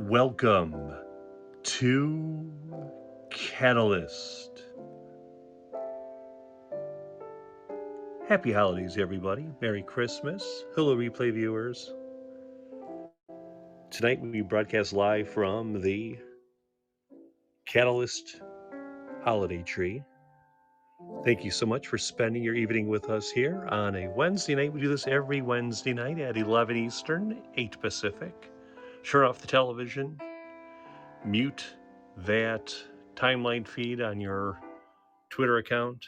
Welcome to Catalyst. Happy holidays, everybody. Merry Christmas. Hello, replay viewers. Tonight we broadcast live from the Catalyst Holiday Tree. Thank you so much for spending your evening with us here on a Wednesday night. We do this every Wednesday night at 11 Eastern, 8 Pacific. Turn off the television, mute that timeline feed on your Twitter account,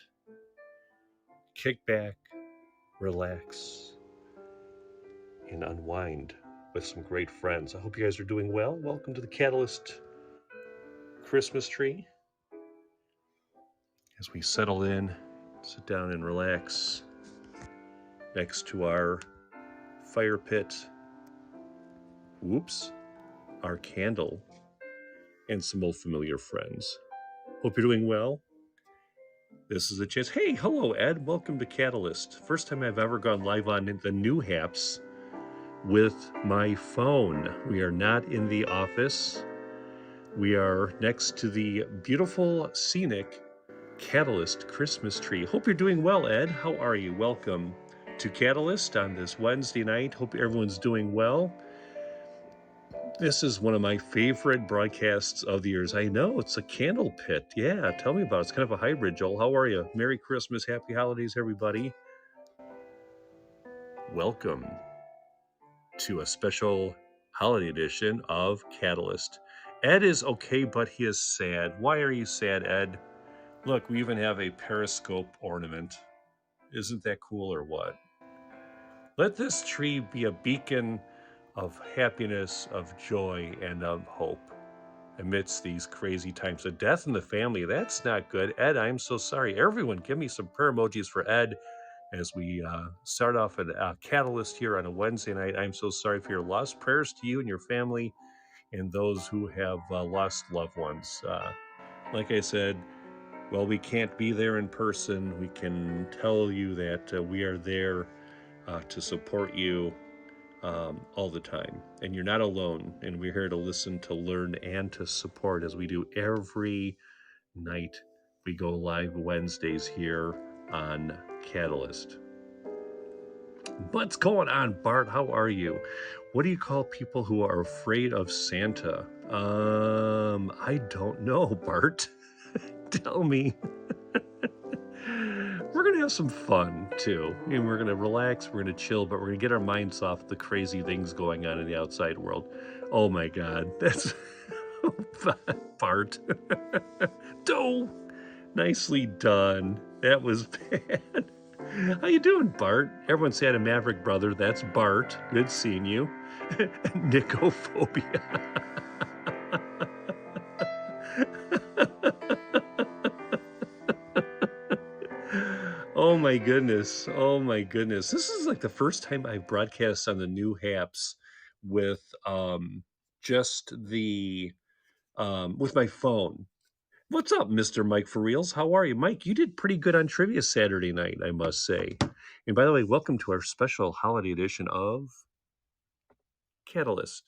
kick back, relax, and unwind with some great friends. I hope you guys are doing well. Welcome to the Catalyst Christmas tree. As we settle in, sit down and relax next to our fire pit. Whoops, our candle, and some old familiar friends. Hope you're doing well. This is a chance. Hey, hello, Ed. Welcome to Catalyst. First time I've ever gone live on the new apps with my phone. We are not in the office. We are next to the beautiful, scenic Catalyst Christmas tree. Hope you're doing well, Ed. How are you? Welcome to Catalyst on this Wednesday night. Hope everyone's doing well. This is one of my favorite broadcasts of the years. I know, it's a candle pit. Yeah, tell me about it. It's kind of a hybrid, Joel. How are you? Merry Christmas, happy holidays, everybody. Welcome to a special holiday edition of Catalyst. Ed is okay, but he is sad. Why are you sad, Ed? Look, we even have a periscope ornament. Isn't that cool or what? Let this tree be a beacon of happiness, of joy, and of hope amidst these crazy times of death in the family. That's not good. Ed, I'm so sorry. Everyone, give me some prayer emojis for Ed as we start off a Catalyst here on a Wednesday night. I'm so sorry for your loss. Prayers to you and your family and those who have lost loved ones. Like I said, well, we can't be there in person. We can tell you that we are there to support you all the time. And you're not alone. And we're here to listen, to learn, and to support as we do every night. We go live Wednesdays here on Catalyst. What's going on, Bart? How are you? What do you call people who are afraid of Santa? I don't know, Bart. Tell me. We're going to have some fun too. And we're going to relax, we're going to chill, but we're going to get our minds off the crazy things going on in the outside world. Oh my God. That's Bart. Oh, nicely done. That was bad. How you doing, Bart? Everyone say a Maverick brother. That's Bart. Good seeing you. Nicophobia. Oh my goodness. Oh my goodness. This is like the first time I've broadcast on the new apps with just the with my phone. What's up, Mr. Mike for Reals? How are you? Mike, you did pretty good on trivia Saturday night, I must say. And by the way, welcome to our special holiday edition of Catalyst.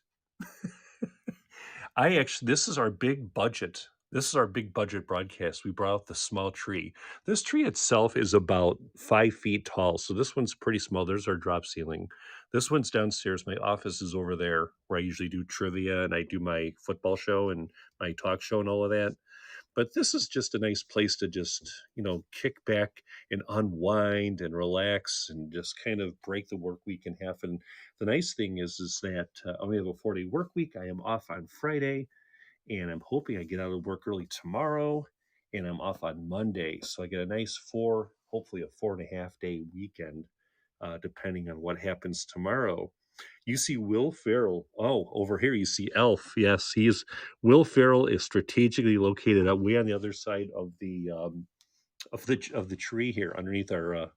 This is our big budget. This is our big budget broadcast. We brought out the small tree. This tree itself is about 5 feet tall. So this one's pretty small. There's our drop ceiling. This one's downstairs. My office is over there where I usually do trivia and I do my football show and my talk show and all of that. But this is just a nice place to just, kick back and unwind and relax and just kind of break the work week in half. And the nice thing is that I only have a 4-day work week. I am off on Friday, and I'm hoping I get out of work early tomorrow, and I'm off on Monday. So I get a nice hopefully a 4.5-day weekend, depending on what happens tomorrow. You see Will Ferrell. Oh, over here you see Elf. Yes, Will Ferrell is strategically located way on the other side of the tree here, underneath our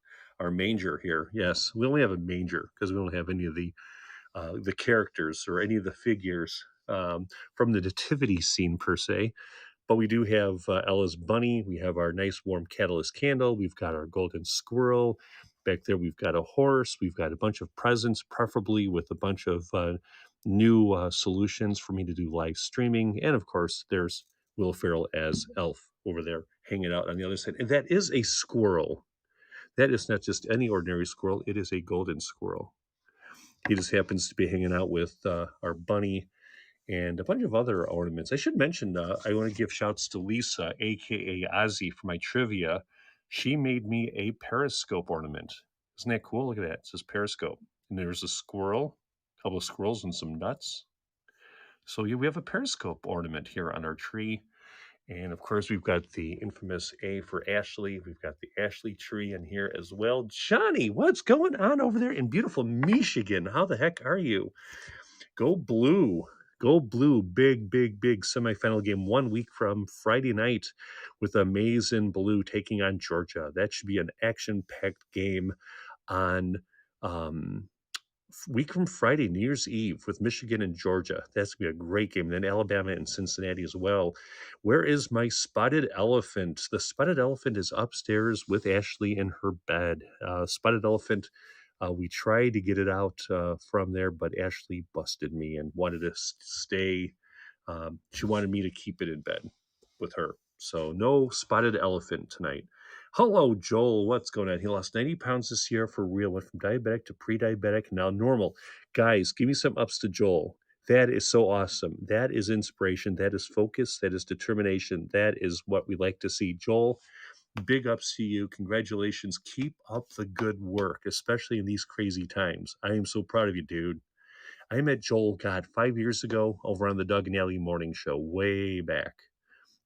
manger here. Yes, we only have a manger because we don't have any of the characters or any of the figures from the nativity scene per se. But we do have Ella's bunny. We have our nice warm Catalyst candle. We've got our golden squirrel. Back there, we've got a horse. We've got a bunch of presents, preferably with a bunch of new solutions for me to do live streaming. And of course, there's Will Ferrell as Elf over there hanging out on the other side. And that is a squirrel. That is not just any ordinary squirrel, it is a golden squirrel. He just happens to be hanging out with our bunny and a bunch of other ornaments. I should mention, I want to give shouts to Lisa, aka Ozzy, for my trivia. She made me a periscope ornament. Isn't that cool? Look at that. It says periscope. And there's a squirrel, a couple of squirrels, and some nuts. So yeah, we have a periscope ornament here on our tree. And of course, we've got the infamous A for Ashley. We've got the Ashley tree in here as well. Johnny, what's going on over there in beautiful Michigan? How the heck are you? Go blue. Go blue. Big, big, big semifinal game 1 week from Friday night with Amazing Blue taking on Georgia. That should be an action-packed game on week from Friday, New Year's Eve, with Michigan and Georgia. That's going to be a great game. And then Alabama and Cincinnati as well. Where is my spotted elephant? The spotted elephant is upstairs with Ashley in her bed. Spotted elephant, we tried to get it out from there, but Ashley busted me and wanted to stay. She wanted me to keep it in bed with her. So no spotted elephant tonight. Hello, Joel. What's going on? He lost 90 pounds this year for real. Went from diabetic to pre-diabetic, now normal. Guys, give me some ups to Joel. That is so awesome. That is inspiration. That is focus. That is determination. That is what we like to see. Joel, big ups to you. Congratulations. Keep up the good work, especially in these crazy times. I am so proud of you, dude. I met Joel, God, 5 years ago over on the Doug and Ellie morning show, way back.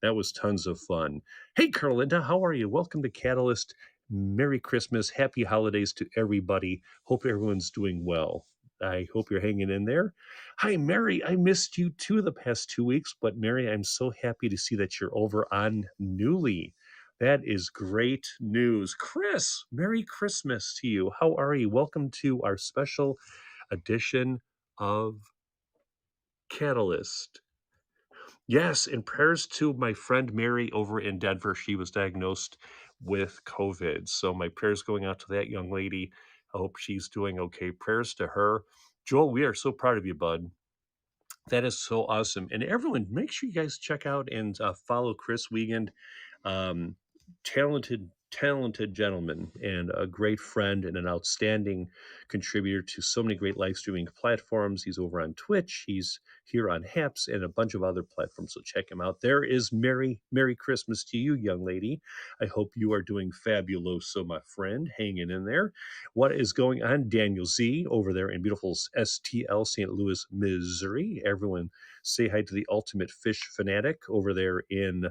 That was tons of fun. Hey, Carlinda, how are you? Welcome to Catalyst. Merry Christmas. Happy holidays to everybody. Hope everyone's doing well. I hope you're hanging in there. Hi, Mary. I missed you too the past 2 weeks, but Mary, I'm so happy to see that you're over on Newly. That is great news. Chris, Merry Christmas to you. How are you? Welcome to our special edition of Catalyst. Yes, and prayers to my friend Mary over in Denver. She was diagnosed with COVID. So my prayers going out to that young lady. I hope she's doing okay. Prayers to her. Joel, we are so proud of you, bud. That is so awesome. And everyone, make sure you guys check out and follow Chris Wiegand. Um, talented gentleman and a great friend and an outstanding contributor to so many great live streaming platforms. He's over on Twitch. He's here on Haps and a bunch of other platforms. So check him out. There is Merry Christmas to you, young lady. I hope you are doing fabuloso, my friend, hanging in there. What is going on? Daniel Z over there in beautiful STL, St. Louis, Missouri. Everyone say hi to the ultimate fish fanatic over there in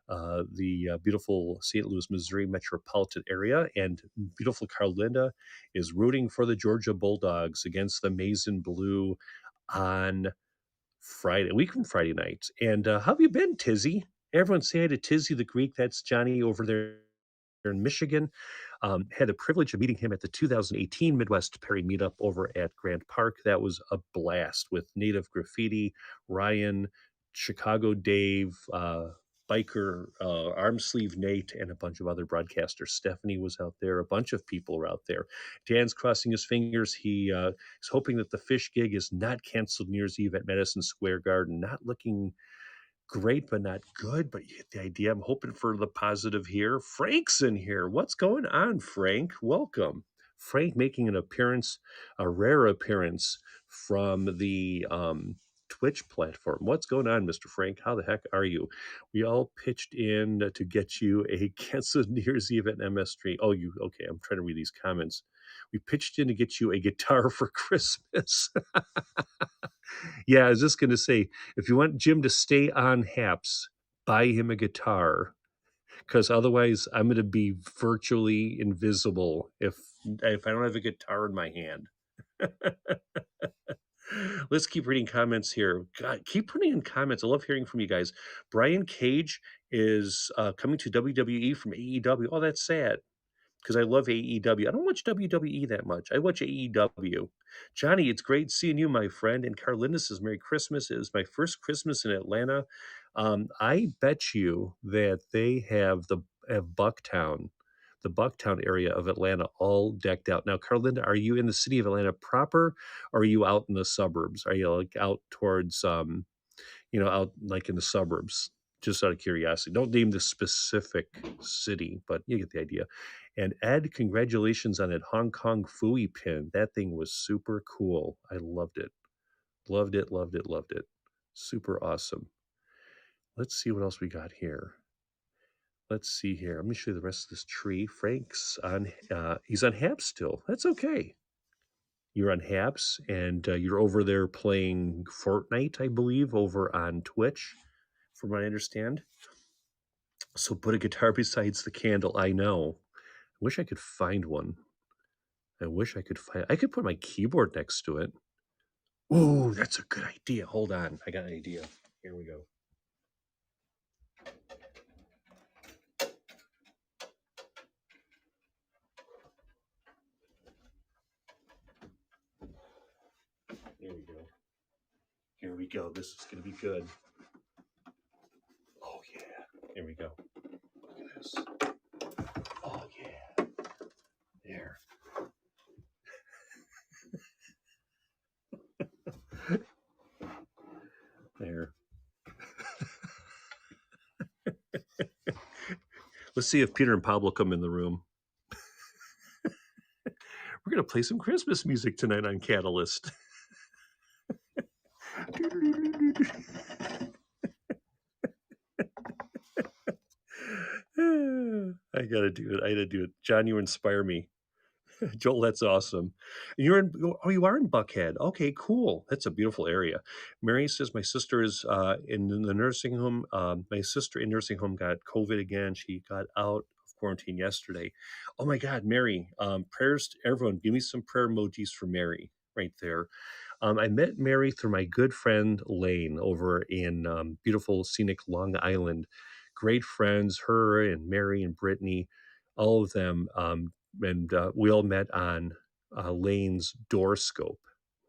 the beautiful St. Louis, Missouri metropolitan area. And beautiful Carlinda is rooting for the Georgia Bulldogs against the Amazing Blue on Friday, a week from Friday night. And how have you been, Tizzy? Everyone say hi to Tizzy the Greek. That's Johnny over there in Michigan. Had the privilege of meeting him at the 2018 Midwest Perry meetup over at Grant Park. That was a blast with Native Graffiti, Ryan, Chicago Dave, Biker, Arm Sleeve Nate, and a bunch of other broadcasters. Stephanie was out there. A bunch of people were out there. Dan's crossing his fingers. He is hoping that the fish gig is not canceled New Year's Eve at Madison Square Garden. Not looking great, but not good. But you get the idea. I'm hoping for the positive here. Frank's in here. What's going on, Frank? Welcome. Frank making an appearance, a rare appearance from the Twitch platform. What's going on, Mr. Frank? How the heck are you? We all pitched in to get you a canceled New Year's Eve at MS3. Oh, you okay? I'm trying to read these comments. We pitched in to get you a guitar for Christmas. Yeah, I was just going to say, if you want Jim to stay on Haps, buy him a guitar, because otherwise I'm going to be virtually invisible if I don't have a guitar in my hand. Let's keep reading comments here. God, keep putting in comments. I love hearing from you guys. Brian Cage is coming to WWE from AEW. Oh, that's sad because I love AEW. I don't watch WWE that much. I watch AEW. Johnny, it's great seeing you, my friend. And Carlinda says, Merry Christmas. It is my first Christmas in Atlanta. I bet you that they have Bucktown, the Bucktown area of Atlanta all decked out. Now, Carlinda, are you in the city of Atlanta proper, or are you out in the suburbs? Are you like out towards, out like in the suburbs? Just out of curiosity. Don't name the specific city, but you get the idea. And Ed, congratulations on that Hong Kong Fooey pin. That thing was super cool. I loved it. Loved it, loved it, loved it. Super awesome. Let's see what else we got here. Let's see here. Let me show you the rest of this tree. Frank's on, he's on Habs still. That's okay. You're on Habs and you're over there playing Fortnite, I believe, over on Twitch, from what I understand. So put a guitar besides the candle. I know. I wish I could find one. I could put my keyboard next to it. Ooh, that's a good idea. Hold on. I got an idea. Here we go. There we go. Here we go. This is going to be good. Oh, yeah. Here we go. Look at this. Oh, yeah. There. There. Let's see if Peter and Pablo come in the room. We're going to play some Christmas music tonight on Catalyst. I got to do it. I got to do it. John, you inspire me. Joel, that's awesome. You're in, oh, you are in Buckhead. Okay, cool. That's a beautiful area. Mary says my sister is in the nursing home. My sister in nursing home got COVID again. She got out of quarantine yesterday. Oh my God, Mary. Prayers to everyone. Give me some prayer emojis for Mary right there. I met Mary through my good friend Lane over in beautiful scenic Long Island. Great friends, her and Mary and Brittany, all of them. And we all met on Lane's Doorscope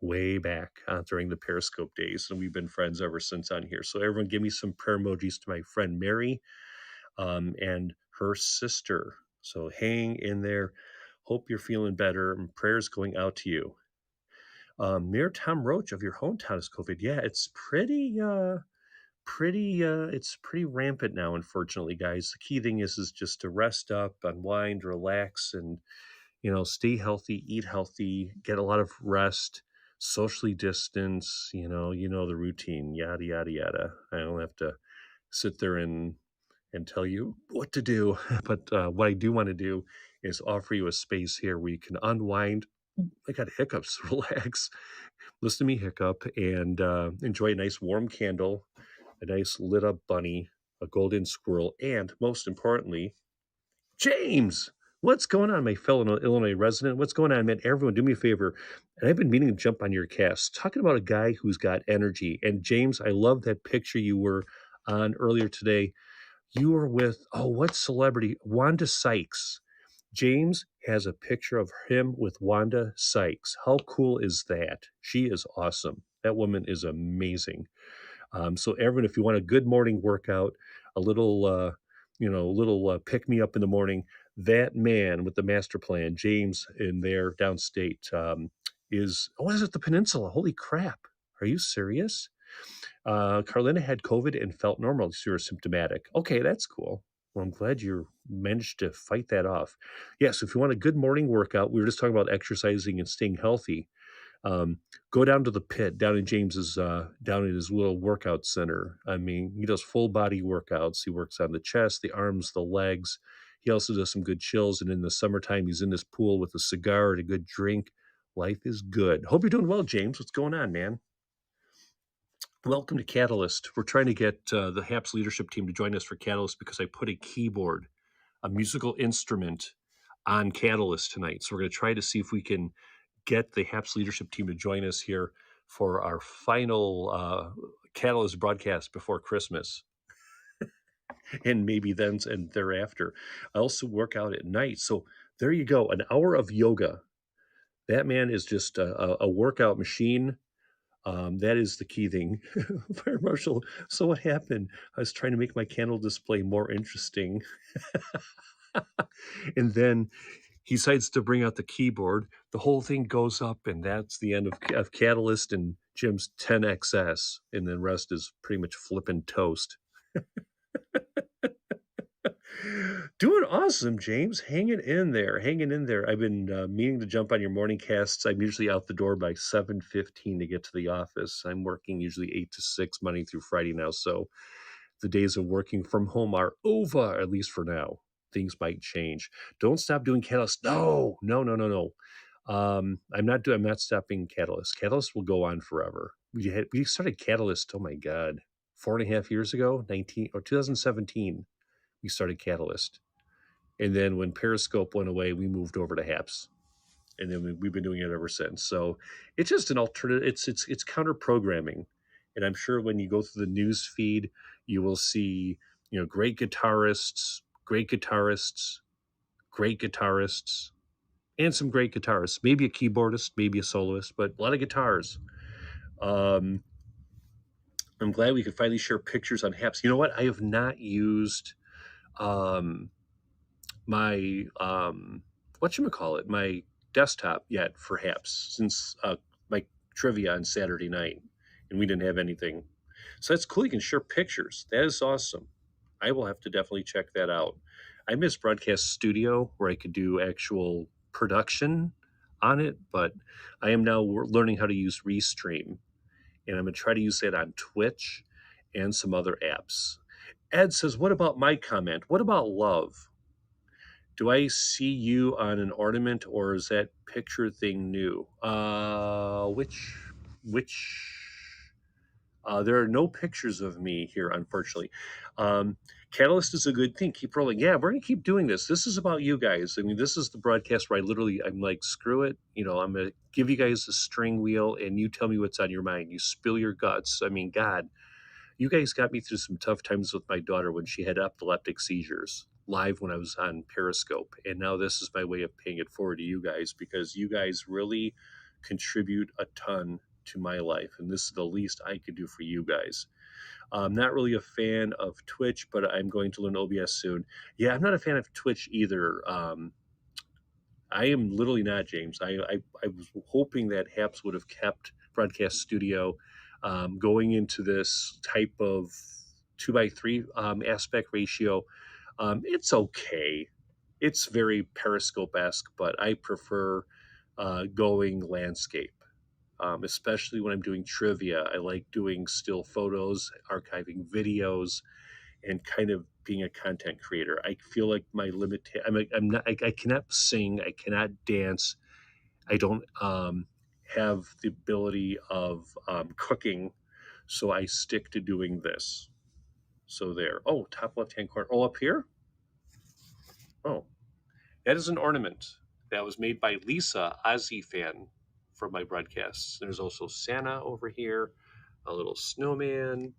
way back during the Periscope days, and we've been friends ever since on here. So everyone, give me some prayer emojis to my friend Mary and her sister. So hang in there. Hope you're feeling better, and prayers going out to you. Mayor Tom Roach of your hometown is COVID. Yeah, it's pretty rampant now, unfortunately, guys. The key thing is just to rest up, unwind, relax, and stay healthy, eat healthy, get a lot of rest, socially distance, the routine, yada, yada, yada. I don't have to sit there and tell you what to do. But what I do want to do is offer you a space here where you can unwind. I got hiccups, relax, listen to me hiccup, and enjoy a nice warm candle, a nice lit up bunny, a golden squirrel, and most importantly, James. What's going on, my fellow Illinois resident? What's going on, man? Everyone, do me a favor. And I've been meaning to jump on your cast, talking about a guy who's got energy. And James, I love that picture you were on earlier today. You were with, what celebrity? Wanda Sykes. James has a picture of him with Wanda Sykes. How cool is that? She is awesome. That woman is amazing. So everyone, if you want a good morning workout, a little, pick me up in the morning, that man with the master plan, James in there downstate, is it the Peninsula? Holy crap. Are you serious? Carlina had COVID and felt normal. So you're symptomatic. Okay, that's cool. Well, I'm glad you managed to fight that off. Yes, if you want a good morning workout, we were just talking about exercising and staying healthy. Go down to the pit down in James's down in his little workout center. I mean, he does full body workouts. He works on the chest, the arms, the legs. He also does some good chills. And in the summertime, he's in this pool with a cigar and a good drink. Life is good. Hope you're doing well, James. What's going on, man? Welcome to Catalyst. We're trying to get the HAPS leadership team to join us for Catalyst because I put a keyboard, a musical instrument, on Catalyst tonight. So we're going to try to see if we can get the HAPS leadership team to join us here for our final Catalyst broadcast before Christmas. And maybe then and thereafter. I also work out at night. So there you go, an hour of yoga. That man is just a workout machine. That is the key thing. Fire Marshal, so what happened? I was trying to make my candle display more interesting. And then he decides to bring out the keyboard. The whole thing goes up, and that's the end of Catalyst and Jim's 10XS. And then rest is pretty much flipping toast. Doing awesome, James. Hanging in there, hanging in there. I've been meaning to jump on your morning casts. I'm usually out the door by 7:15 to get to the office. I'm working usually 8 to 6 Monday through Friday now, so the days of working from home are over, at least for now. Things might change. Don't stop doing Catalyst. No, no, no, no, no. I'm not stopping Catalyst. Catalyst will go on forever. We started Catalyst. Oh my God, 4.5 years ago, 2017. We started Catalyst, and then when Periscope went away, we moved over to Haps, and then we've been doing it ever since. So it's just an alternative. It's counter programming, and I'm sure when you go through the news feed, you will see great guitarists, great guitarists, great guitarists, and some great guitarists. Maybe a keyboardist, maybe a soloist, but a lot of guitars. Um, I'm glad we could finally share pictures on Haps. You know what? I have not used um, my whatchamacallit, my desktop yet for Haps since my trivia on Saturday night, and we didn't have anything. So that's cool. You can share pictures. That is awesome. I will have to definitely check that out. I miss Broadcast Studio where I could do actual production on it, but I am now learning how to use Restream, and I'm going to try to use that on Twitch and some other apps. Ed says, what about my comment? What about love? Do I see you on an ornament, or is that picture thing new? Which there are no pictures of me here, unfortunately. Catalyst is a good thing. Keep rolling. Yeah, we're gonna keep doing this. This is about you guys. I mean, this is the broadcast where I'm like, screw it. I'm gonna give you guys a string wheel, and you tell me what's on your mind. You spill your guts. I mean, God, you guys got me through some tough times with my daughter when she had epileptic seizures live when I was on Periscope. And now this is my way of paying it forward to you guys, because you guys really contribute a ton to my life. And this is the least I could do for you guys. I'm not really a fan of Twitch, but I'm going to learn OBS soon. Yeah, I'm not a fan of Twitch either. I am literally not, James. I was hoping that Haps would have kept Broadcast Studio going into this type of 2:3 aspect ratio. It's okay. It's very Periscope-esque, but I prefer going landscape, especially when I'm doing trivia. I like doing still photos, archiving videos, and kind of being a content creator. I feel like my limit. I'm not. I cannot sing. I cannot dance. I don't have the ability of cooking, so I stick to doing this. So there. Oh, top left hand corner. Oh, up here. Oh, that is an ornament that was made by Lisa Ozzy fan from my broadcasts. There's also Santa over here, a little snowman.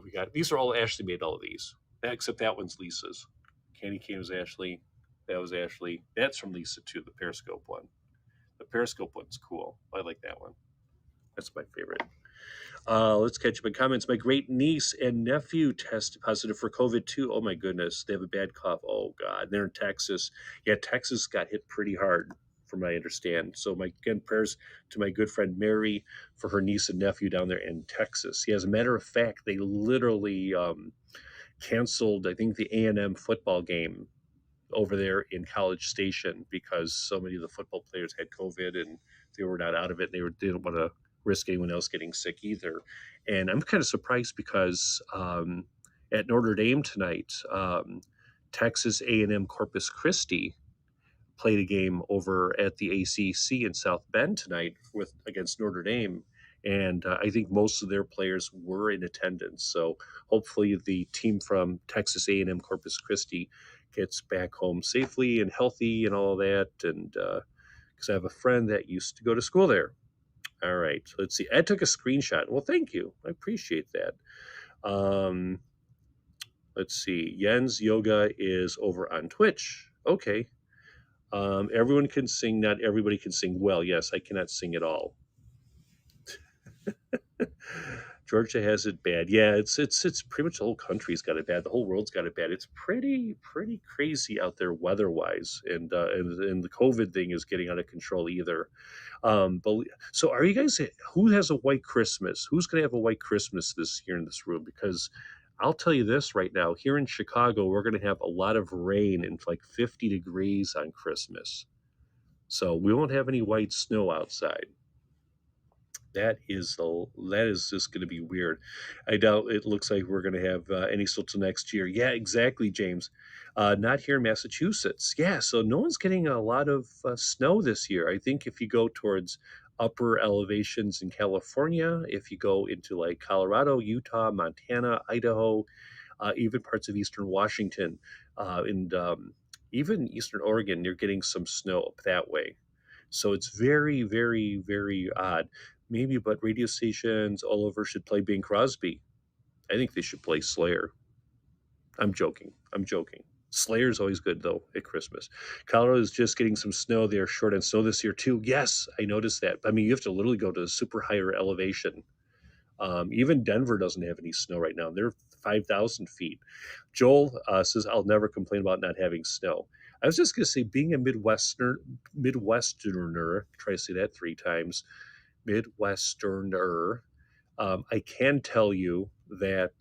We got these are all Ashley made all of these, except that one's Lisa's. Candy cane was Ashley. That was Ashley. That's from Lisa too. The Periscope one. The Periscope one's cool. I like that one. That's my favorite. Let's catch up in comments. My great niece and nephew tested positive for COVID too. Oh my goodness, they have a bad cough. Oh God, they're in Texas. Yeah, Texas got hit pretty hard, from what I understand. So my again prayers to my good friend Mary for her niece and nephew down there in Texas. Yeah, as a matter of fact, they literally canceled, I think, the A&M football game over there in College Station because so many of the football players had COVID and they were not out of it. They didn't want to risk anyone else getting sick either. And I'm kind of surprised because at Notre Dame tonight, Texas A&M Corpus Christi played a game over at the ACC in South Bend tonight against Notre Dame. And I think most of their players were in attendance. So hopefully the team from Texas A&M Corpus Christi gets back home safely and healthy and all that. And because I have a friend that used to go to school there. All right, let's see. Ed took a screenshot. Well, thank you. I appreciate that. Let's see. Yen's Yoga is over on Twitch. Okay. Everyone can sing. Not everybody can sing well. Yes, I cannot sing at all. Georgia has it bad. Yeah, it's pretty much the whole country's got it bad. The whole world's got it bad. It's pretty crazy out there weather-wise, and the COVID thing is getting out of control either. But so are you guys? Who has a white Christmas? Who's going to have a white Christmas this year in this room? Because I'll tell you this right now, here in Chicago, we're going to have a lot of rain and like 50 degrees on Christmas. So we won't have any white snow outside. That is just going to be weird. I doubt it looks like we're going to have any snow till next year. Yeah, exactly, James. Not here in Massachusetts. Yeah, so no one's getting a lot of snow this year. I think if you go towards upper elevations in California, if you go into like Colorado, Utah, Montana, Idaho, even parts of eastern Washington, and even eastern Oregon, you're getting some snow up that way. So it's very odd. Maybe, but radio stations all over should play Bing Crosby. I think they should play Slayer. I'm joking. I'm joking. Slayer's always good though at Christmas. Colorado is just getting some snow. They are short on snow this year too. Yes, I noticed that. I mean, you have to literally go to a super higher elevation. Even Denver doesn't have any snow right now. They're 5,000 feet. Joel says, I'll never complain about not having snow. I was just going to say, being a Midwesterner, try to say that 3 times, Midwesterner, I can tell you that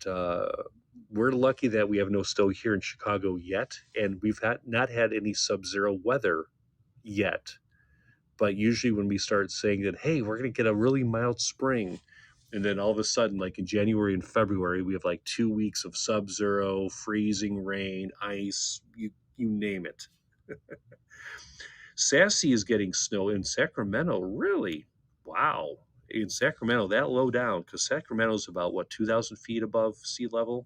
we're lucky that we have no snow here in Chicago yet, and we've not had any sub-zero weather yet. But usually when we start saying that, hey, we're going to get a really mild spring, and then all of a sudden, like in January and February, we have like 2 weeks of sub-zero, freezing rain, ice, you name it. Sassy is getting snow in Sacramento. Really? Wow. In Sacramento, that low down, because Sacramento is about what, 2,000 feet above sea level?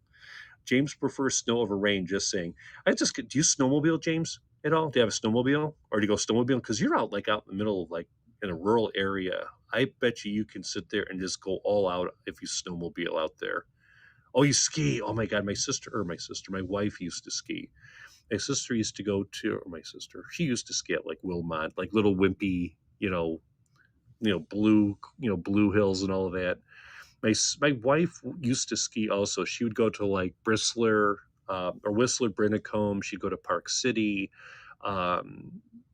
James prefers snow over rain, just saying. Do you snowmobile, James, at all? Do you have a snowmobile? Or do you go snowmobile? Because you're out like out in the middle of like in a rural area. I bet you can sit there and just go all out if you snowmobile out there. Oh, you ski. Oh my God, my wife used to ski. My sister used to go to, or my sister, she used to ski at like Wilmot, like little wimpy, blue hills and all of that. My wife used to ski also. She would go to like Bristler or Whistler, Brinicombe. She'd go to Park City.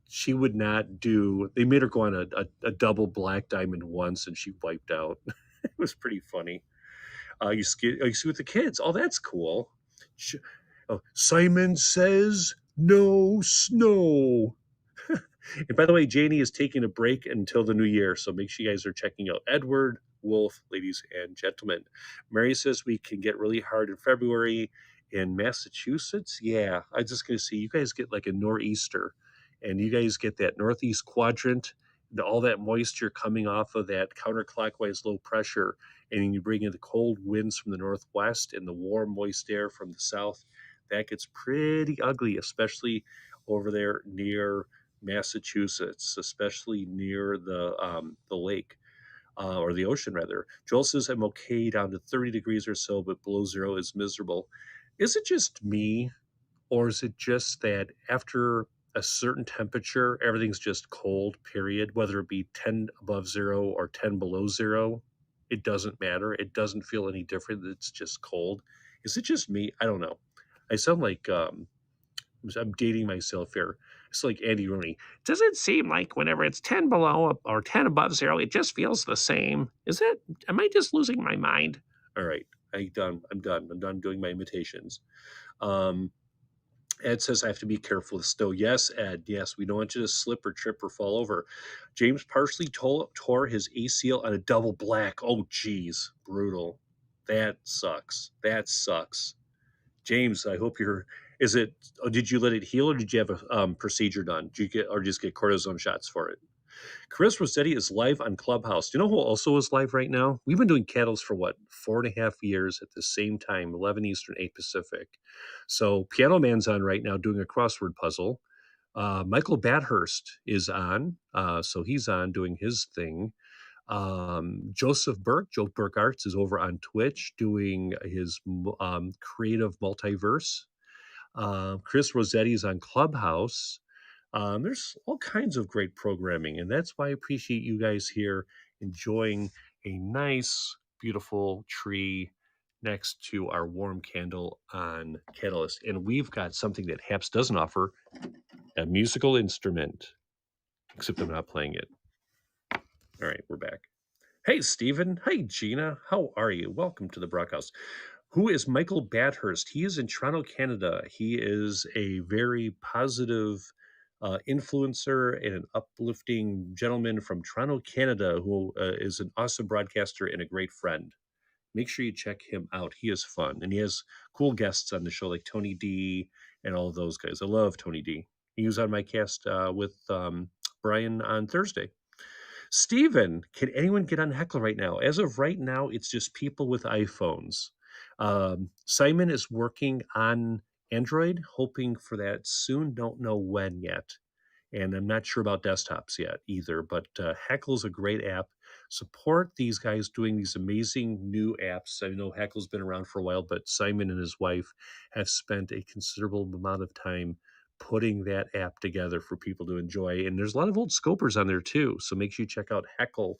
She would not do. They made her go on a double black diamond once, and she wiped out. It was pretty funny. You ski with the kids. Oh, that's cool. Simon says no snow. And by the way, Janie is taking a break until the new year, so make sure you guys are checking out Edward Wolf, ladies and gentlemen. Mary says we can get really hard in February in Massachusetts. Yeah, I was just going to say, you guys get like a nor'easter, and you guys get that northeast quadrant, all that moisture coming off of that counterclockwise low pressure, and then you bring in the cold winds from the northwest and the warm, moist air from the south. That gets pretty ugly, especially over there near Massachusetts, especially near the lake or the ocean rather. Joel says I'm okay down to 30 degrees or so, but below zero is miserable. Is it just me, or is it just that after a certain temperature, everything's just cold, period, whether it be 10 above zero or 10 below zero? It doesn't matter. It doesn't feel any different. It's just cold. Is it just me? I don't know. I sound like I'm dating myself here. It's like Andy Rooney. Does it seem like whenever it's 10 below or 10 above zero, it just feels the same? Am I just losing my mind? All right. I'm done. I'm done doing my imitations. Um, Ed says I have to be careful with snow. Yes, Ed. Yes, we don't want you to slip or trip or fall over. James partially tore his ACL on a double black. Oh, geez. Brutal. That sucks. That sucks. James, I hope you're. Is it? Did you let it heal, or did you have a procedure done? Did you get, or just get cortisone shots for it? Chris Rossetti is live on Clubhouse. Do you know who also is live right now? We've been doing Catalyst for what, 4.5 years at the same time, 11 Eastern, 8 Pacific. So Piano Man's on right now doing a crossword puzzle. Michael Bathurst is on, so he's on doing his thing. Joseph Burke, Joe Burke Arts, is over on Twitch doing his creative multiverse. Chris Rossetti is on Clubhouse. There's all kinds of great programming, and that's why I appreciate you guys here enjoying a nice beautiful tree next to our warm candle on Catalyst. And we've got something that Haps doesn't offer, a musical instrument, except I'm not playing it. All right, we're back. Hey, Stephen. Hey, Gina. How are you? Welcome to the Brockhouse. Who is Michael Bathurst? He is in Toronto, Canada. He is a very positive influencer and an uplifting gentleman from Toronto, Canada, who is an awesome broadcaster and a great friend. Make sure you check him out. He is fun, and he has cool guests on the show like Tony D and all of those guys. I love Tony D. He was on my cast with Brian on Thursday. Steven, can anyone get on Heckle right now? As of right now, it's just people with iPhones. Simon is working on Android, hoping for that soon. Don't know when yet. And I'm not sure about desktops yet either, but Heckle's a great app. Support these guys doing these amazing new apps. I know Heckle's been around for a while, but Simon and his wife have spent a considerable amount of time putting that app together for people to enjoy. And there's a lot of old scopers on there too. So make sure you check out Heckle.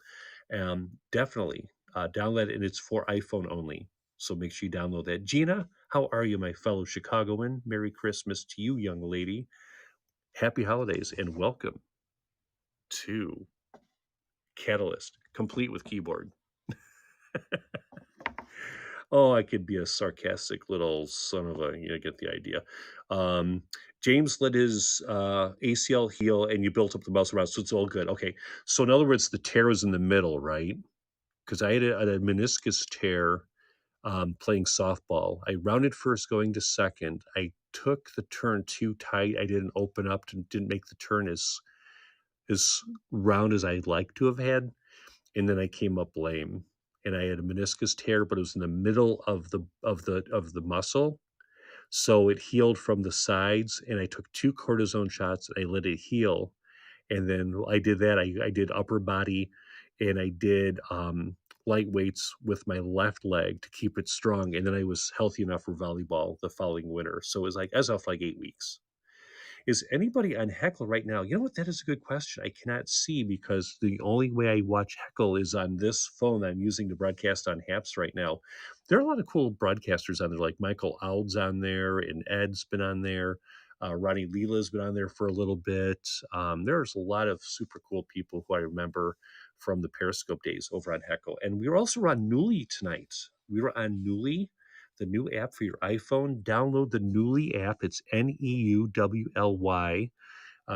Definitely download it, and it's for iPhone only. So make sure you download that. Gina, how are you, my fellow Chicagoan? Merry Christmas to you, young lady. Happy holidays and welcome to Catalyst, complete with keyboard. Oh, I could be a sarcastic little son of a, you get the idea. James let his ACL heal and you built up the muscle around, so it's all good. Okay. So in other words, the tear was in the middle, right? Because I had a meniscus tear playing softball. I rounded first going to second. I took the turn too tight. I didn't open up, didn't make the turn as round as I'd like to have had. And then I came up lame and I had a meniscus tear, but it was in the middle of the muscle. So it healed from the sides, and I took 2 cortisone shots and I let it heal. And then I did that. I did upper body and I did light weights with my left leg to keep it strong. And then I was healthy enough for volleyball the following winter. So it was like, I was off like 8 weeks. Is anybody on Heckle right now? You know what? That is a good question. I cannot see because the only way I watch Heckle is on this phone I'm using to broadcast on Haps right now. There are a lot of cool broadcasters on there, like Michael Aud's on there, and Ed's been on there. Ronnie Leela's been on there for a little bit. There's a lot of super cool people who I remember from the Periscope days over on Heckle. And we were also on Newly tonight. We were on Newly, the new app for your iPhone. Download the Newly app. It's Neuwly.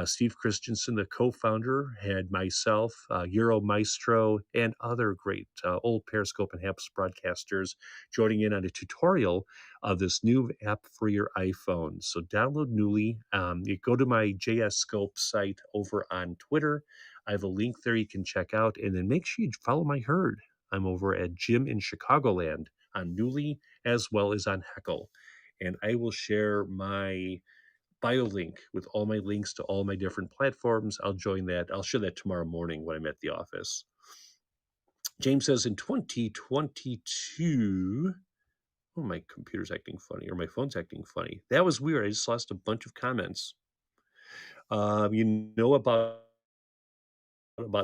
Steve Christensen, the co-founder, had myself, Euro Maestro, and other great old Periscope and Haps broadcasters joining in on a tutorial of this new app for your iPhone. So download Newly. You go to my JS Scope site over on Twitter. I have a link there you can check out, and then make sure you follow my herd. I'm over at Jim in Chicagoland on Newly as well as on Heckle. And I will share my bio link with all my links to all my different platforms. I'll join that. I'll share that tomorrow morning when I'm at the office. James says in 2022, oh, my computer's acting funny, or my phone's acting funny. That was weird. I just lost a bunch of comments. You know about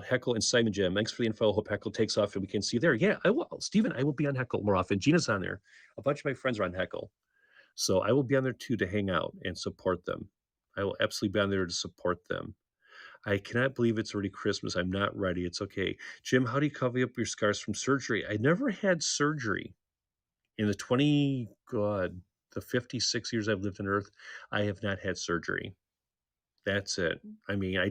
Heckle and Simon Jim. Thanks for the info. Hope Heckle takes off and we can see you there. Yeah, I will. Stephen, I will be on Heckle more often. Gina's on there. A bunch of my friends are on Heckle. So I will be on there too to hang out and support them. I will absolutely be on there to support them. I cannot believe it's already Christmas. I'm not ready. It's okay. Jim, how do you cover up your scars from surgery? I never had surgery. In the 56 years I've lived on Earth, I have not had surgery. That's it. I mean, I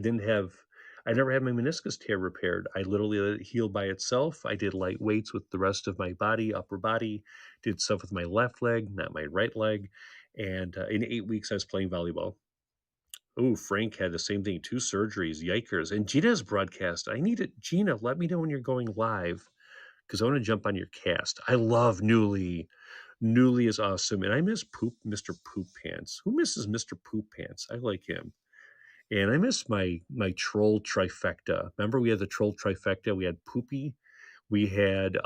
never had my meniscus tear repaired. I literally let it heal by itself. I did light weights with the rest of my body, upper body, did stuff with my left leg, not my right leg. And in 8 weeks, I was playing volleyball. Oh, Frank had the same thing, 2 surgeries, yikers. And Gina's broadcast. I need it. Gina, let me know when you're going live because I want to jump on your cast. I love Newly. Newly is awesome. And I miss Mr. Poop Pants. Who misses Mr. Poop Pants? I like him. And I miss my troll trifecta. Remember we had the troll trifecta? We had Poopy, we had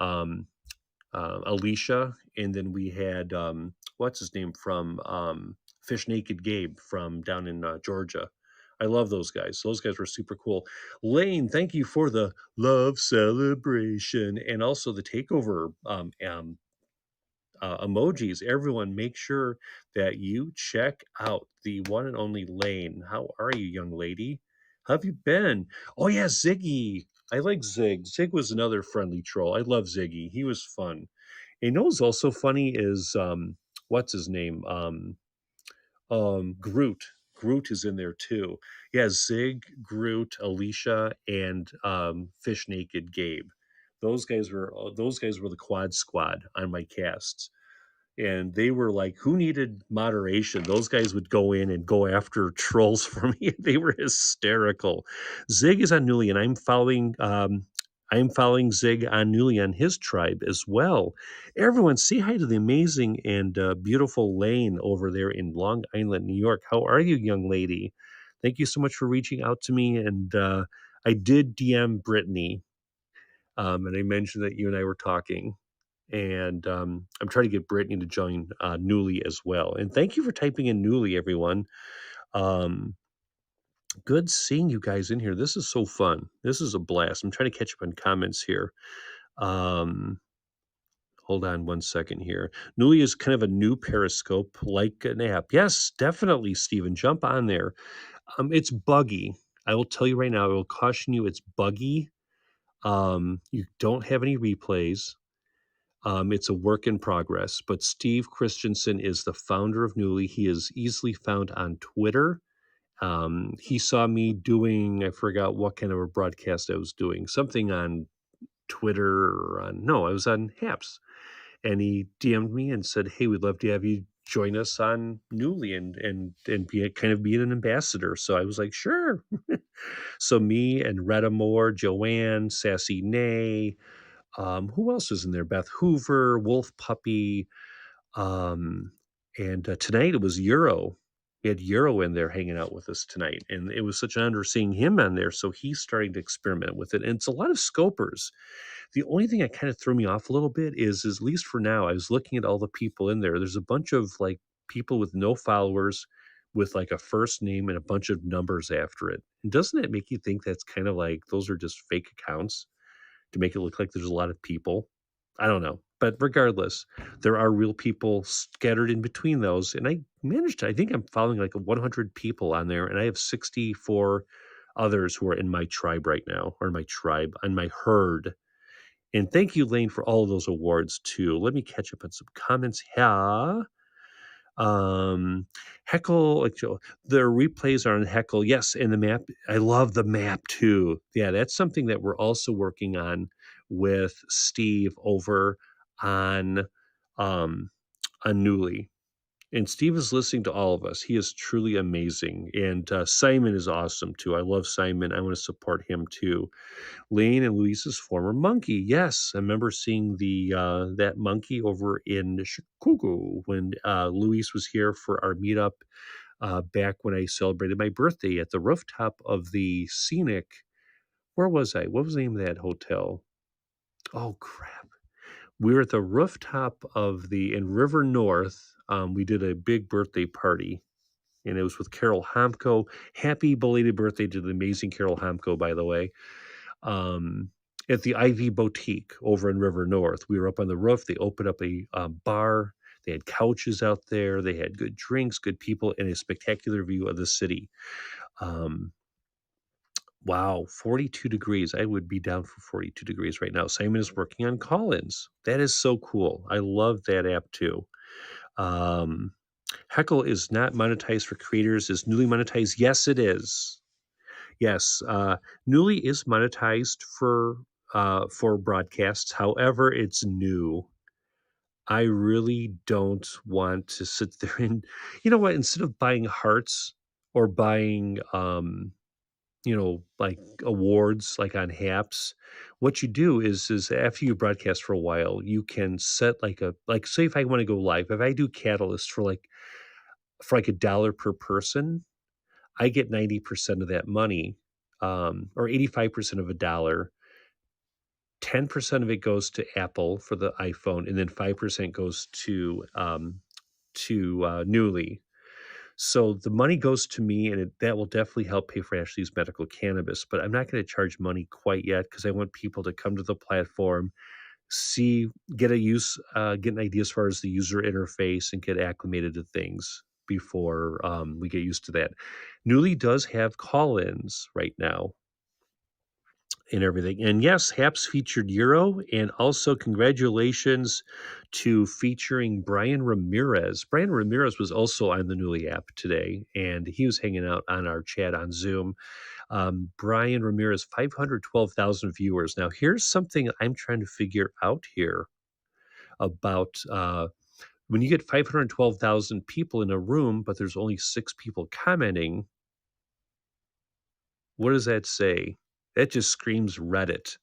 Alicia, and then we had what's his name from Fish Naked Gabe from down in Georgia. I love those guys. Those guys were super cool. Lane, thank you for the love celebration and also the takeover emojis. Everyone, make sure that you check out the one and only Lane. How are you, young lady? How have you been? Oh, yeah, Ziggy. I like Zig. Zig was another friendly troll. I love Ziggy. He was fun. And you know what's also funny is what's his name? Groot. Groot is in there too. Yeah, Zig, Groot, Alicia, and Fish Naked Gabe. Those guys were the quad squad on my casts, and they were like, who needed moderation? Those guys would go in and go after trolls for me. They were hysterical. Zig is on Newly, and I'm following Zig on Newly on his tribe as well. Everyone, say hi to the amazing and beautiful Lane over there in Long Island, New York. How are you, young lady? Thank you so much for reaching out to me. And I did DM Brittany, and I mentioned that you and I were talking, and I'm trying to get Brittany to join Newly as well. And thank you for typing in Newly, everyone. Um, Good seeing you guys in here. This is so fun. This is a blast. I'm trying to catch up on comments here. Um, Hold on one second here. Newly is kind of a new Periscope, like an app. Yes, definitely, Stephen. Jump on there. It's buggy. I will tell you right now. I will caution you. It's buggy. You don't have any replays. It's a work in progress, but Steve Christensen is the founder of Newly. He is easily found on Twitter. He saw me doing, I forgot what kind of a broadcast I was doing, something on Twitter or no, I was on Haps. And he DM'd me and said, hey, we'd love to have you join us on Newly and be kind of being an ambassador. So I was like, sure. So me and Retta Moore, Joanne, Sassy Nay, who else is in there? Beth Hoover, Wolf Puppy, and tonight it was Euro. We had Euro in there hanging out with us tonight, and it was such an honor seeing him on there. So he's starting to experiment with it, and it's a lot of scopers. The only thing that kind of threw me off a little bit is at least for now, I was looking at all the people in there. There's a bunch of like people with no followers, with like a first name and a bunch of numbers after it. And doesn't it make you think that's kind of like those are just fake accounts to make it look like there's a lot of people? I don't know. But regardless, there are real people scattered in between those. And I think I'm following like 100 people on there, and I have 64 others who are in my tribe right now, or my tribe, on my herd. And thank you, Lane, for all of those awards too. Let me catch up on some comments here. Heckle, like the replays are on Heckle. Yes, and the map. I love the map too. Yeah, that's something that we're also working on with Steve over on um on Newly. And Steve is listening to all of us. He is truly amazing. And Simon is awesome too. I love Simon. I want to support him too. Lane and Luis's former monkey. Yes, I remember seeing the that monkey over in Chicago when Luis was here for our meetup back when I celebrated my birthday at the rooftop of the scenic. Where was I? What was the name of that hotel? Oh crap! We were at the rooftop of the in River North. We did a big birthday party, and it was with Carol Homko. Happy belated birthday to the amazing Carol Homko, by the way. um, at the Ivy Boutique over in River North. We were up on the roof. They opened up a bar. They had couches out there. They had good drinks, good people, and a spectacular view of the city. Um, wow, 42 degrees. I would be down for 42 degrees right now. Simon is working on call-ins. That is so cool. I love that app too. Um, Heckle is not monetized for creators. Is Newly monetized? Yes, it is. Yes, Newly is monetized for broadcasts. However, it's new. I really don't want to sit there and, you know what? Instead of buying hearts or buying, like awards like on Haps, what you do is after you broadcast for a while, you can set like say if I want to go live, if I do Catalyst for like $1 per person, I get 90% of that money, or 85% of $1. 10% of it goes to Apple for the iPhone, and then 5% goes to Newly. So the money goes to me, and that will definitely help pay for Ashley's medical cannabis. But I'm not going to charge money quite yet because I want people to come to the platform, see, get an idea as far as the user interface, and get acclimated to things before we get used to that. Newly does have call-ins right now and everything. And yes, Haps featured Euro, and also congratulations to featuring Brian Ramirez. Brian Ramirez was also on the Newly app today, and he was hanging out on our chat on Zoom. Brian Ramirez, 512,000 viewers. Now, here's something I'm trying to figure out here about when you get 512,000 people in a room, but there's only 6 people commenting. What does that say? That just screams Reddit.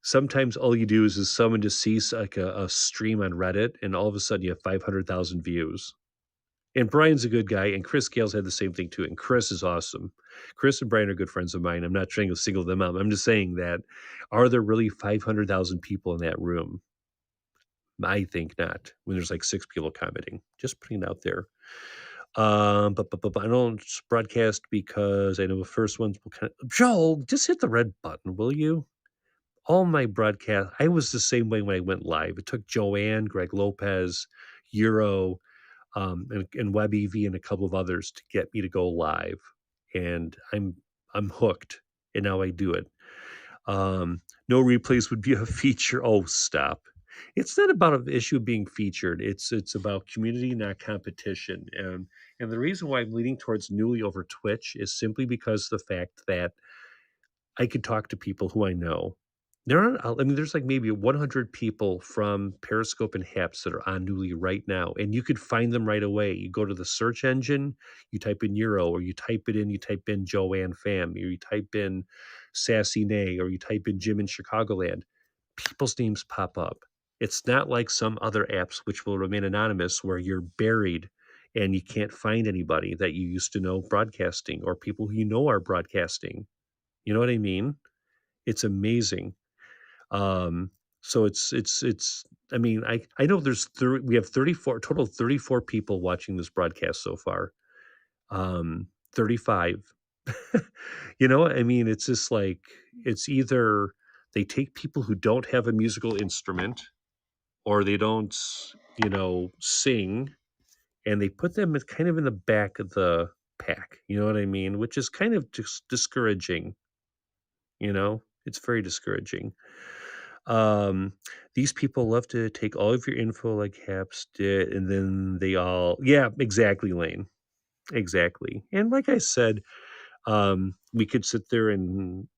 Sometimes all you do is someone just sees like a stream on Reddit, and all of a sudden you have 500,000 views. And Brian's a good guy, and Chris Gales had the same thing too. And Chris is awesome. Chris and Brian are good friends of mine. I'm not trying to single them out. I'm just saying that, are there really 500,000 people in that room? I think not. When there's like 6 people commenting, just putting it out there. But I don't broadcast because I know the first ones will kind of. Joel, just hit the red button, will you? All my broadcast, I was the same way when I went live. It took Joanne, Greg Lopez, Euro, and Web EV and a couple of others to get me to go live. And I'm hooked, and now I do it. No replays would be a feature. Oh, stop. It's not about an issue of being featured. It's about community, not competition. And the reason why I'm leaning towards Newly over Twitch is simply because the fact that I could talk to people who I know. There aren't, I mean, there's like maybe 100 people from Periscope and Haps that are on Newly right now, and you could find them right away. You go to the search engine, you type in Euro, or you type in Joanne Pham, or you type in Sassy Nay, or you type in Jim in Chicagoland. People's names pop up. It's not like some other apps which will remain anonymous where you're buried and you can't find anybody that you used to know broadcasting or people who you know are broadcasting. You know what I mean? It's amazing. Um, so it's I mean, I know we have 34 total of 34 people watching this broadcast so far. 35. You know, I mean, it's just like it's either they take people who don't have a musical instrument or they don't, sing, and they put them kind of in the back of the pack. You know what I mean? Which is kind of just discouraging. It's very discouraging. Um, these people love to take all of your info like Haps did, and then yeah, exactly, Lane. Exactly. And like I said, we could sit there and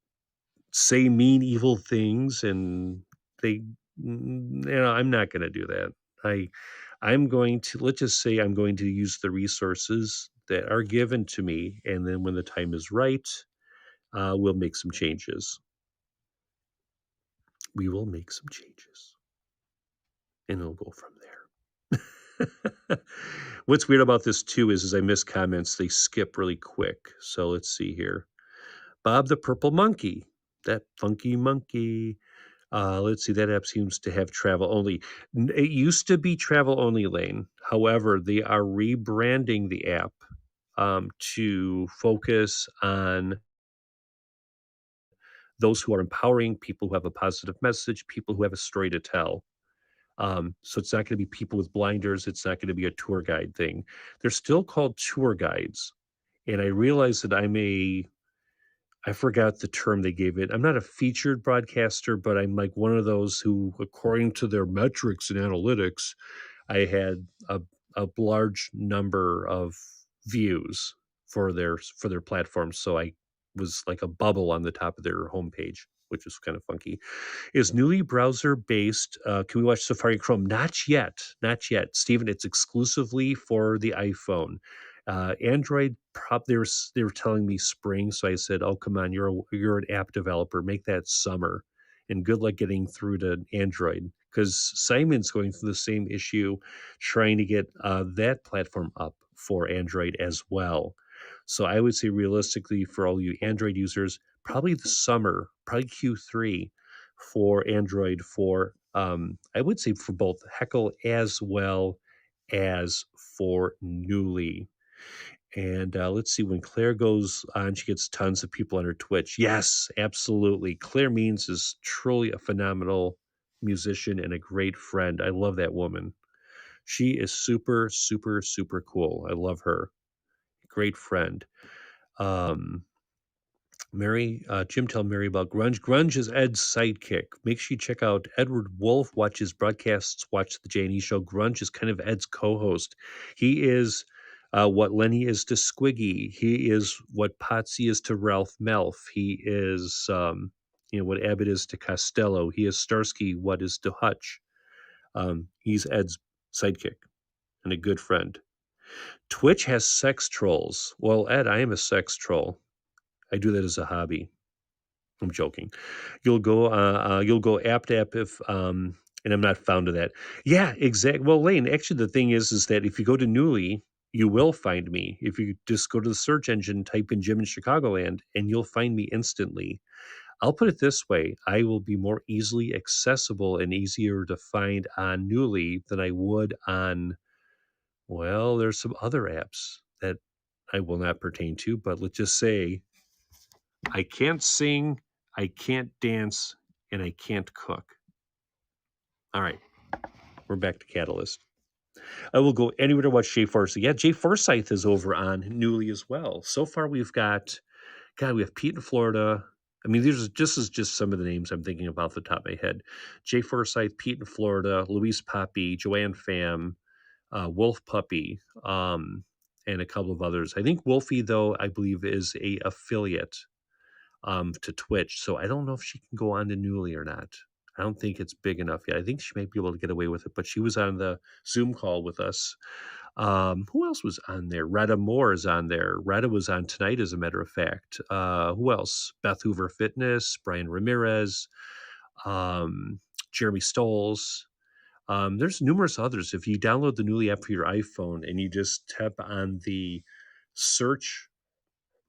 say mean, evil things, and they, I'm not going to do that. I'm going to, let's just say I'm going to use the resources that are given to me, and then when the time is right, we'll make some changes. We will make some changes, and it'll go from there. What's weird about this too is I miss comments. They skip really quick. So let's see here. Bob the Purple Monkey, that funky monkey. Let's see. That app seems to have travel only. It used to be travel only, Lane. However, they are rebranding the app to focus on those who are empowering, people who have a positive message, people who have a story to tell. So it's not going to be people with blinders. It's not going to be a tour guide thing. They're still called tour guides. And I realize that I forgot the term they gave it. I'm not a featured broadcaster, but I'm like one of those who, according to their metrics and analytics, I had a large number of views for their platform. So I was like a bubble on the top of their homepage, which is kind of funky. Is Newly browser based? Can we watch Safari Chrome? Not yet. Not yet. Stephen, it's exclusively for the iPhone. Android, they were telling me spring, so I said, "Oh, come on, you're an app developer. Make that summer." And good luck getting through to Android, because Simon's going through the same issue trying to get that platform up for Android as well. So I would say realistically for all you Android users, probably the summer, probably Q3 for Android, for I would say for both Heckle as well as for Newly. And let's see, when Claire goes on, she gets tons of people on her Twitch. Yes, absolutely. Claire Means is truly a phenomenal musician and a great friend. I love that woman. She is super, super, super cool. I love her. Great friend. Um, Jim tell Mary about Grunge. Grunge is Ed's sidekick. Make sure you check out Edward Wolf, watch his broadcasts, watch the J&E show. Grunge is kind of Ed's co-host. He is what Lenny is to Squiggy. He is what Potsy is to Ralph Melf. He is, what Abbott is to Costello. He is Starsky, what is to Hutch. He's Ed's sidekick and a good friend. Twitch has sex trolls. Well, Ed, I am a sex troll. I do that as a hobby. I'm joking. You'll go app to app if and I'm not found to that. Yeah, exactly. Well, Lane, actually the thing is that if you go to Newly, you will find me. If you just go to the search engine, type in Jim in Chicagoland, and you'll find me instantly. I'll put it this way, I will be more easily accessible and easier to find on Newly than I would on, well, there's some other apps that I will not pertain to, but let's just say I can't sing, I can't dance, and I can't cook. All right, we're back to Catalyst. I will go anywhere to watch Jay Forsyth. Yeah, Jay Forsyth is over on Newly as well. So far, we have Pete in Florida. I mean, this is just some of the names I'm thinking about off the top of my head. Jay Forsyth, Pete in Florida, Luis Poppy, Joanne Pham, Wolf Puppy, and a couple of others. I think Wolfie, though, I believe is a affiliate to Twitch. So I don't know if she can go on to Newly or not. I don't think it's big enough yet. I think she might be able to get away with it, but she was on the Zoom call with us. Who else was on there? Retta Moore is on there. Retta was on tonight, as a matter of fact. Who else? Beth Hoover Fitness, Brian Ramirez, Jeremy Stoles. There's numerous others. If you download the Newly app for your iPhone and you just tap on the search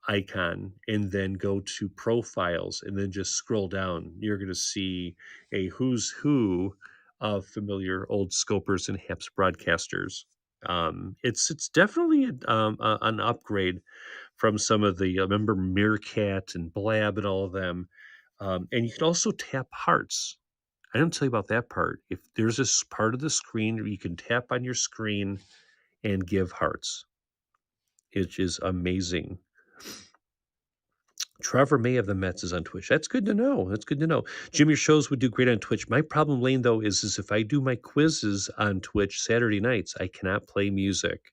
icon and then go to profiles and then just scroll down, you're going to see a who's who of familiar old scopers and HAPS broadcasters. It's definitely an upgrade from some of the, remember Meerkat and Blab and all of them. And you can also tap hearts. I didn't tell you about that part. If there's this part of the screen where you can tap on your screen and give hearts, which is amazing. Trevor May of the Mets is on Twitch. That's good to know. That's good to know. Jim, your shows would do great on Twitch. My problem, Lane, though, is if I do my quizzes on Twitch Saturday nights, I cannot play music.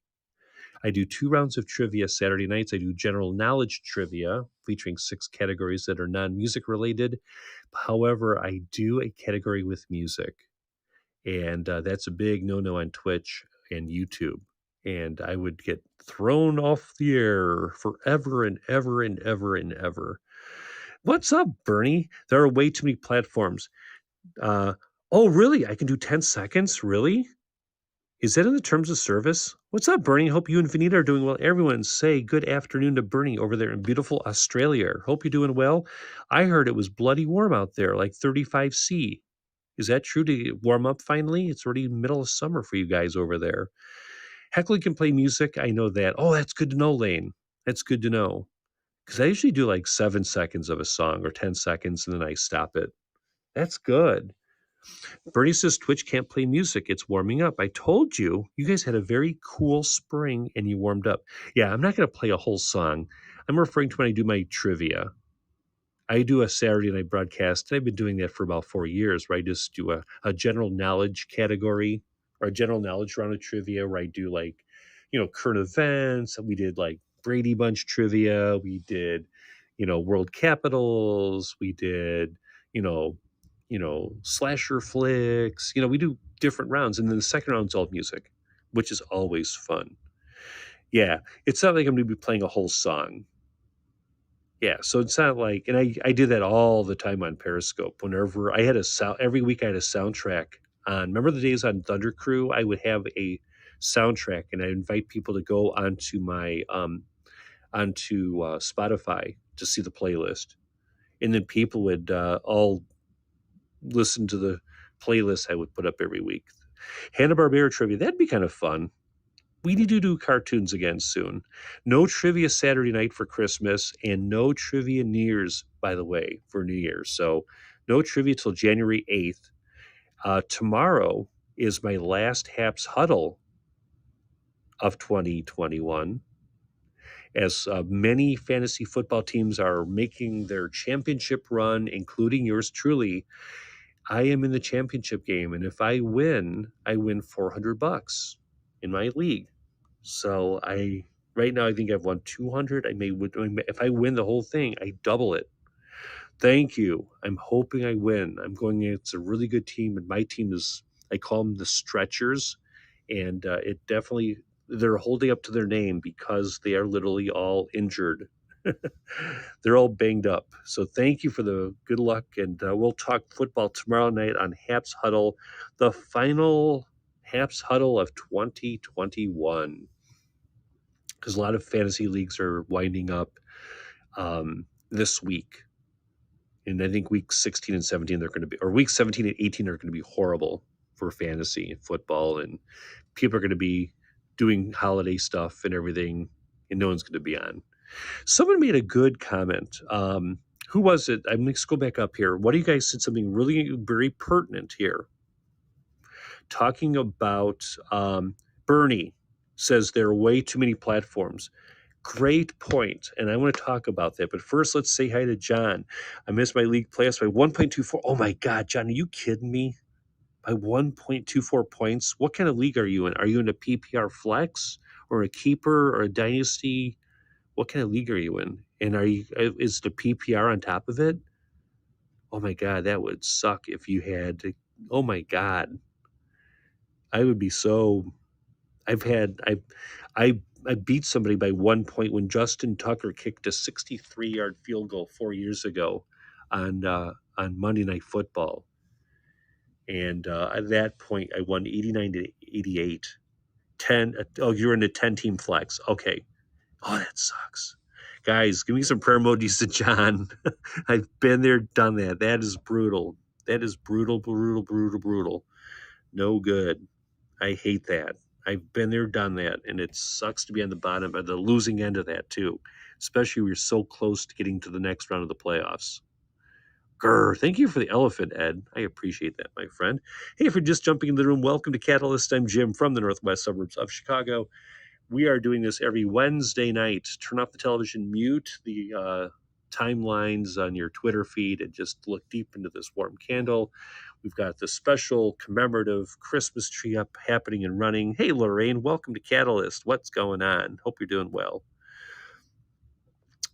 I do 2 rounds of trivia Saturday nights. I do general knowledge trivia featuring 6 categories that are non-music related. However, I do a category with music, and that's a big no-no on Twitch and YouTube. And I would get thrown off the air forever and ever and ever and ever. What's up, Bernie? There are way too many platforms. Oh, really? I can do 10 seconds? Really? Is that in the terms of service? What's up, Bernie? Hope you and Vanita are doing well. Everyone say good afternoon to Bernie over there in beautiful Australia. Hope you're doing well. I heard it was bloody warm out there, like 35°C. Is that true to warm up finally? It's already middle of summer for you guys over there. Heckley can play music. I know that. Oh, that's good to know, Lane. That's good to know. Because I usually do like 7 seconds of a song or 10 seconds and then I stop it. That's good. Bernie says Twitch can't play music. It's warming up. I told you, you guys had a very cool spring and you warmed up. Yeah, I'm not going to play a whole song. I'm referring to when I do my trivia. I do a Saturday night broadcast, and I've been doing that for about 4 years, where I just do a general knowledge category or a general knowledge round of trivia where I do like, current events. We did like Brady Bunch trivia. We did, world capitals. We did, you know, slasher flicks. We do different rounds. And then the second round's all music, which is always fun. Yeah, it's not like I'm going to be playing a whole song. Yeah, so it's not like, and I did that all the time on Periscope. Whenever I had every week I had a soundtrack on. Remember the days on Thunder Crew? I would have a soundtrack, and I invite people to go onto my onto Spotify to see the playlist, and then people would all listen to the playlist I would put up every week. Hanna-Barbera trivia, that'd be kind of fun. we need to do cartoons again soon. No trivia Saturday night for Christmas and no trivia New Year's, by the way, for New Year's. So no trivia till January 8th. Tomorrow is my last Haps Huddle of 2021, as many fantasy football teams are making their championship run, including yours truly. I am in the championship game, and if I win $400 in my league. So right now I think I've won 200. If I win the whole thing, I double it. Thank you. I'm hoping I win. I'm going against a really good team, and my team is, I call them the Stretchers, and they're holding up to their name because they are literally all injured. They're all banged up. So thank you for the good luck, and we'll talk football tomorrow night on Haps Huddle, the final Haps Huddle of 2021, because a lot of fantasy leagues are winding up this week. And I think week 16 and 17 week 17 and 18 are going to be horrible for fantasy and football, and people are going to be doing holiday stuff and everything, and no one's going to be on. Someone made a good comment. Who was it? Let's go back up here. One of you guys said something really very pertinent here. Talking about Bernie says there are way too many platforms. Great point, and I want to talk about that. But first, let's say hi to John. I missed my league playoffs by 1.24. Oh my God, John, are you kidding me? By 1.24 points? What kind of league are you in? Are you in a PPR flex or a keeper or a dynasty? What kind of league are you in? And is the PPR on top of it? Oh my God, that would suck if you had to. Oh my God. I would be so. I beat somebody by 1 point when Justin Tucker kicked a 63-yard field goal 4 years ago on Monday Night Football. And at that point, I won 89 to 88. You're in a 10-team flex. Okay. Oh, that sucks. Guys, give me some prayer emojis to John. I've been there, done that. That is brutal. That is brutal, brutal, brutal, brutal. No good. I hate that. I've been there, done that, and it sucks to be on the bottom, of the losing end of that too, especially when you're so close to getting to the next round of the playoffs. Grr, thank you for the elephant, Ed. I appreciate that, my friend. Hey, if you're just jumping into the room, welcome to Catalyst. I'm Jim from the northwest suburbs of Chicago. We are doing this every Wednesday night. Turn off the television, mute the timelines on your Twitter feed, and just look deep into this warm candle. We've got the special commemorative Christmas tree up, happening and running. Hey, Lorraine, welcome to Catalyst. What's going on? Hope you're doing well.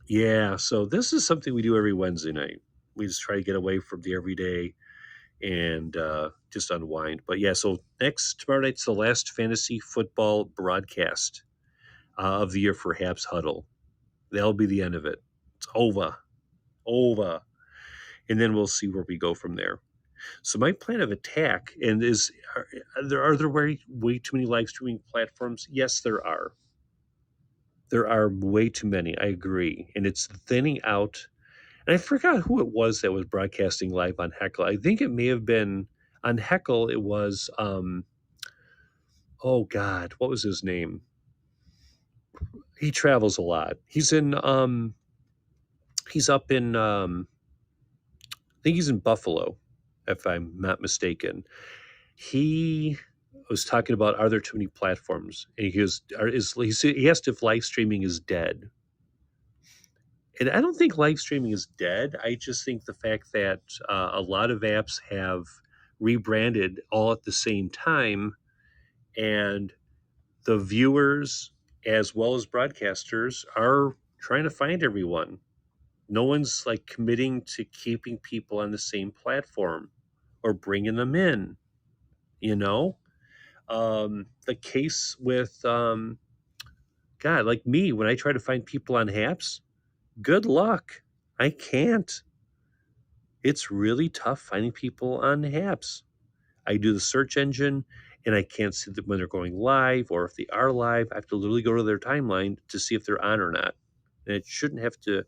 Yeah, so this is something we do every Wednesday night. We just try to get away from the everyday and just unwind. But yeah, so tomorrow night's the last fantasy football broadcast of the year for Haps Huddle. That'll be the end of it. It's over. And then we'll see where we go from there. So my plan of attack are there way too many live streaming platforms? Yes, there are. There are way too many. I agree, and it's thinning out. And I forgot who it was that was broadcasting live on Heckle. I think it may have been on Heckle. It was oh God, what was his name? He travels a lot. He's up in I think he's in Buffalo, if I'm not mistaken. He was talking about, are there too many platforms? And he goes, he asked if live streaming is dead. And I don't think live streaming is dead. I just think the fact that a lot of apps have rebranded all at the same time, and the viewers as well as broadcasters are trying to find everyone. No one's like committing to keeping people on the same platform or bringing them in, you know? The case with, God, like me, when I try to find people on Haps, good luck. I can't. It's really tough finding people on Haps. I do the search engine and I can't see them when they're going live, or if they are live, I have to literally go to their timeline to see if they're on or not. And I shouldn't have to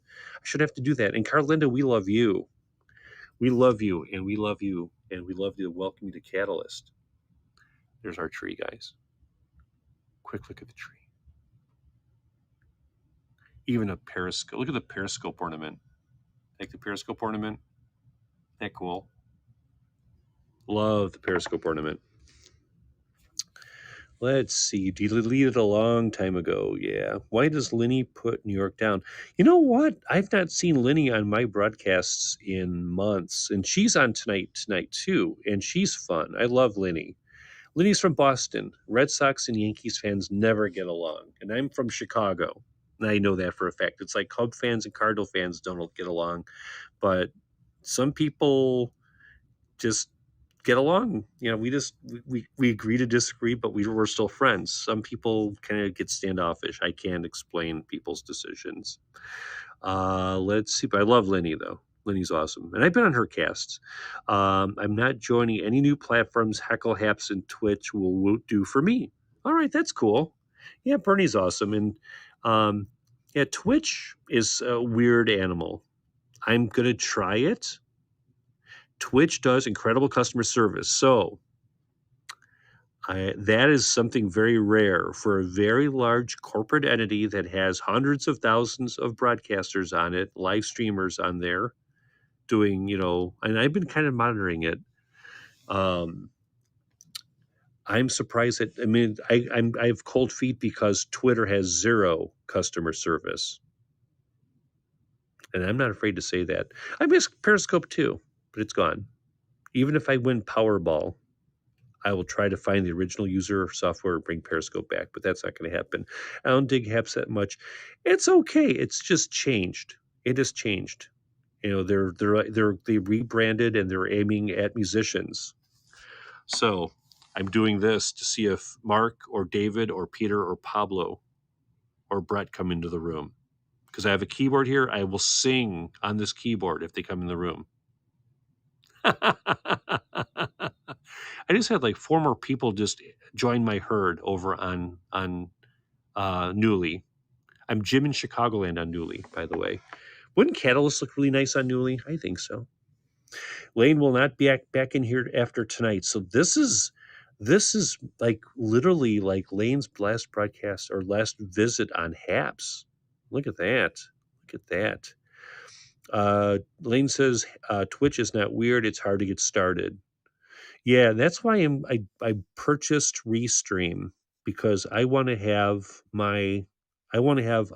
do that. And Carlinda, we love you. We love you, and we love you, and we love to welcome you to Catalyst. There's our tree, guys. quick look at the tree. Even a periscope. Look at the periscope ornament. Like the periscope ornament. Isn't that cool? Love the periscope ornament. Let's see. Deleted a long time ago. Yeah. Why does Linny put New York down? You know what? I've not seen Linny on my broadcasts in months, and she's on tonight too, and she's fun. I love Linny. Linny's from Boston. Red Sox and Yankees fans never get along, and I'm from Chicago. And I know that for a fact. It's like Cub fans and Cardinal fans don't get along, but some people just get along. You know, we agree to disagree, but we're still friends. Some people kind of get standoffish. I can't explain people's decisions. Let's see. But I love Lenny though. Lenny's awesome, and I've been on her casts. I'm not joining any new platforms. Heckle Haps and Twitch will do for me. All right, that's cool. Yeah, Bernie's awesome, and yeah, Twitch is a weird animal. I'm gonna try it. Twitch does incredible customer service. So that is something very rare for a very large corporate entity that has hundreds of thousands of broadcasters on it, live streamers on there doing, and I've been kind of monitoring it. I'm surprised that, I have cold feet because Twitter has zero customer service. And I'm not afraid to say that. I miss Periscope too, but it's gone. Even if I win Powerball, I will try to find the original user software and bring Periscope back, but that's not going to happen. I don't dig Haps that much. It's okay. It's just changed. It has changed. They rebranded and they're aiming at musicians. So I'm doing this to see if Mark or David or Peter or Pablo or Brett come into the room. Because I have a keyboard here. I will sing on this keyboard if they come in the room. I just had like 4 more people just join my herd over on Newly. I'm Jim in Chicagoland on Newly, by the way. Wouldn't Catalyst look really nice on Newly? I think so. Lane will not be back in here after tonight. So this is like literally like Lane's last broadcast or last visit on Haps. Look at that. Look at that. Lane says Twitch is not weird. It's hard to get started. Yeah, that's why I purchased Restream, because I want to have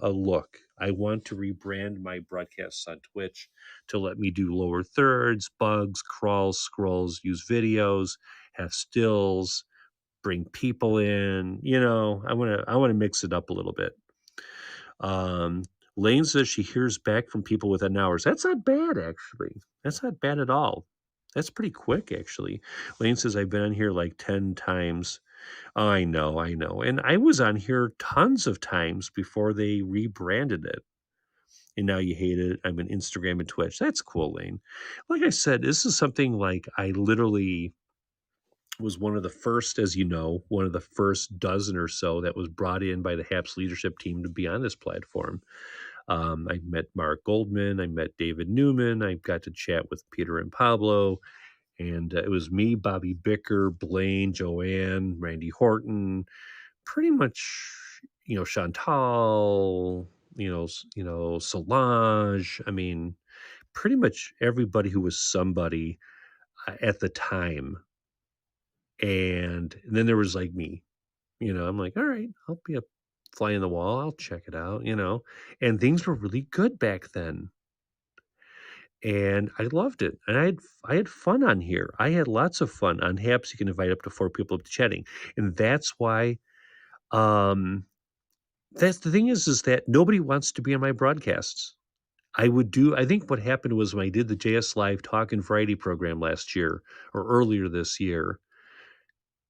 a look. I want to rebrand my broadcasts on Twitch to let me do lower thirds, bugs, crawls, scrolls, use videos, have stills, bring people in. I want to mix it up a little bit. Lane says she hears back from people within hours. That's not bad, actually. That's not bad at all. That's pretty quick, actually. Lane says, I've been on here like 10 times. Oh, I know. And I was on here tons of times before they rebranded it. And now you hate it. I'm on Instagram and Twitch. That's cool, Lane. Like I said, this is something like I literally was one of the first, as you know, one of the first dozen or so that was brought in by the HAPS leadership team to be on this platform. I met Mark Goldman. I met David Newman. I got to chat with Peter and Pablo. And it was me, Bobby Bicker, Blaine, Joanne, Randy Horton, pretty much, Chantal, Solange. I mean, pretty much everybody who was somebody at the time. And then there was like me, I'm like, all right, I'll be a fly in the wall. I'll check it out, and things were really good back then. And I loved it. And I had fun on here. I had lots of fun. On Haps, you can invite up to 4 people up to chatting. And that's why that's the thing is that nobody wants to be on my broadcasts. I think what happened was when I did the JS Live Talk and Variety program last year or earlier this year,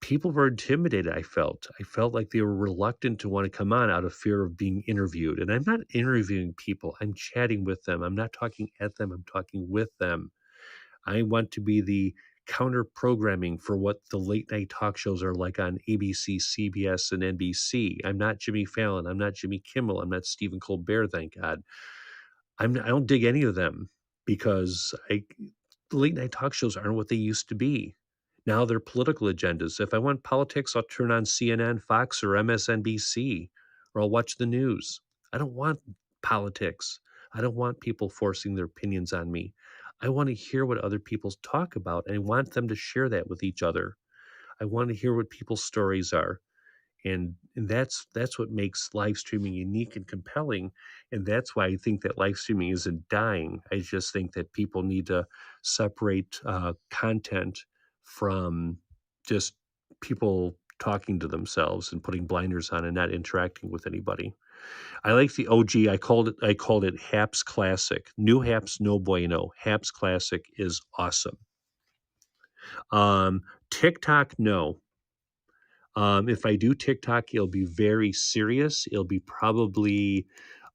people were intimidated. I felt like they were reluctant to want to come on out of fear of being interviewed. And I'm not interviewing people. I'm chatting with them. I'm not talking at them. I'm talking with them. I want to be the counter programming for what the late night talk shows are like on ABC, CBS, and NBC. I'm not Jimmy Fallon. I'm not Jimmy Kimmel. I'm not Stephen Colbert, thank God. I don't dig any of them because the late night talk shows aren't what they used to be. Now they're political agendas. If I want politics, I'll turn on CNN, Fox, or MSNBC, or I'll watch the news. I don't want politics. I don't want people forcing their opinions on me. I want to hear what other people talk about, and I want them to share that with each other. I want to hear what people's stories are. And that's what makes live streaming unique and compelling, and that's why I think that live streaming isn't dying. I just think that people need to separate content from just people talking to themselves and putting blinders on and not interacting with anybody. I like the OG. I called it Haps Classic. New Haps, no bueno. Haps Classic is awesome. um TikTok, no. If I do TikTok, it'll be very serious. It'll be probably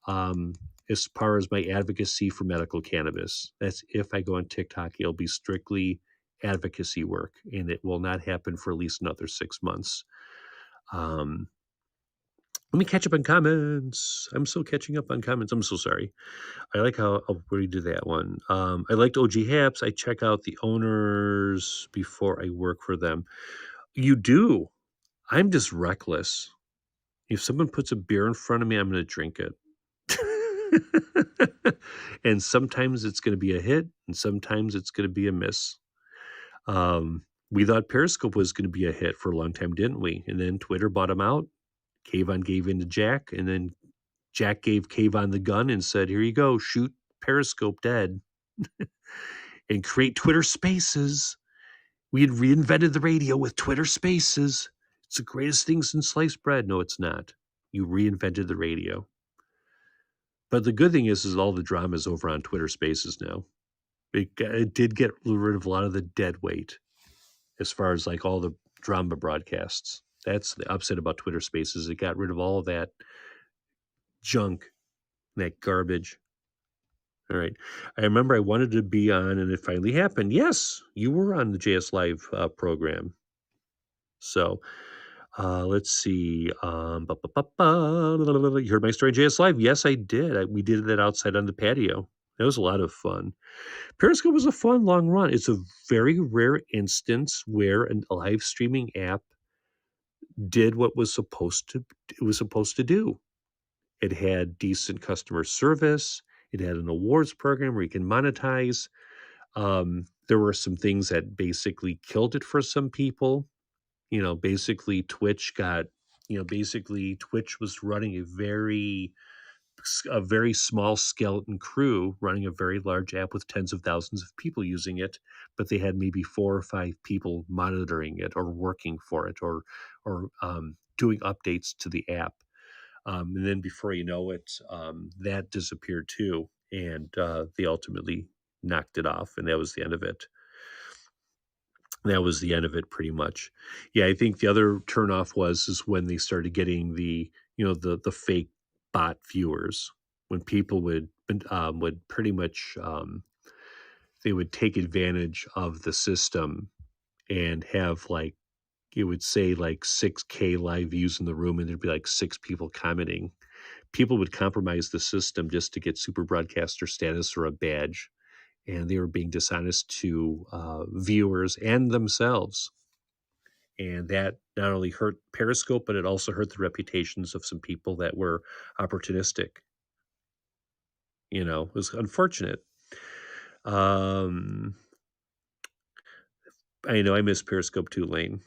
um, as far as my advocacy for medical cannabis. That's if I go on TikTok, it'll be strictly advocacy work, and it will not happen for at least another 6 months. Um, Let me catch up on comments. I'm still catching up on comments. I'm so sorry. I like how where you did that one. I liked OG Haps. I check out the owners before I work for them. You do. I'm just reckless. If someone puts a beer in front of me, I'm gonna drink it. And sometimes it's gonna be a hit, and sometimes it's gonna be a miss. We thought Periscope was gonna be a hit for a long time, didn't we? And then Twitter bought him out. Kayvon gave in to Jack, and then Jack gave Kayvon the gun and said, "Here you go, shoot Periscope dead and create Twitter Spaces." We had reinvented the radio with Twitter Spaces. It's the greatest thing since sliced bread. No, it's not. You reinvented the radio. But the good thing is all the drama is over on Twitter Spaces now. It did get rid of a lot of the dead weight as far as like all the drama broadcasts. That's the upset about Twitter Spaces. It got rid of all of that junk, that garbage. All right. I remember I wanted to be on, and it finally happened. Yes, you were on the JS Live program. So let's see. You heard my story on JS Live? Yes, I did. We did that outside on the patio. That was a lot of fun. Periscope was a fun long run. It's a very rare instance where a live streaming app did what it was supposed to do. It had decent customer service. It had an awards program where you can monetize. There were some things that basically killed it for some people. Basically Twitch was running a very small skeleton crew running a very large app with tens of thousands of people using it, but they had maybe 4 or 5 people monitoring it or working for it or doing updates to the app. And then before you know it, that disappeared too, and they ultimately knocked it off, and that was the end of it. That was the end of it pretty much. Yeah, I think the other turnoff is when they started getting the fake bot viewers, when people would pretty much they would take advantage of the system and have like it would say like 6K live views in the room, and there'd be like 6 people commenting. People would compromise the system just to get super broadcaster status or a badge, and they were being dishonest to viewers and themselves. And that not only hurt Periscope, but it also hurt the reputations of some people that were opportunistic. It was unfortunate. Um, I know I miss Periscope too, Lane.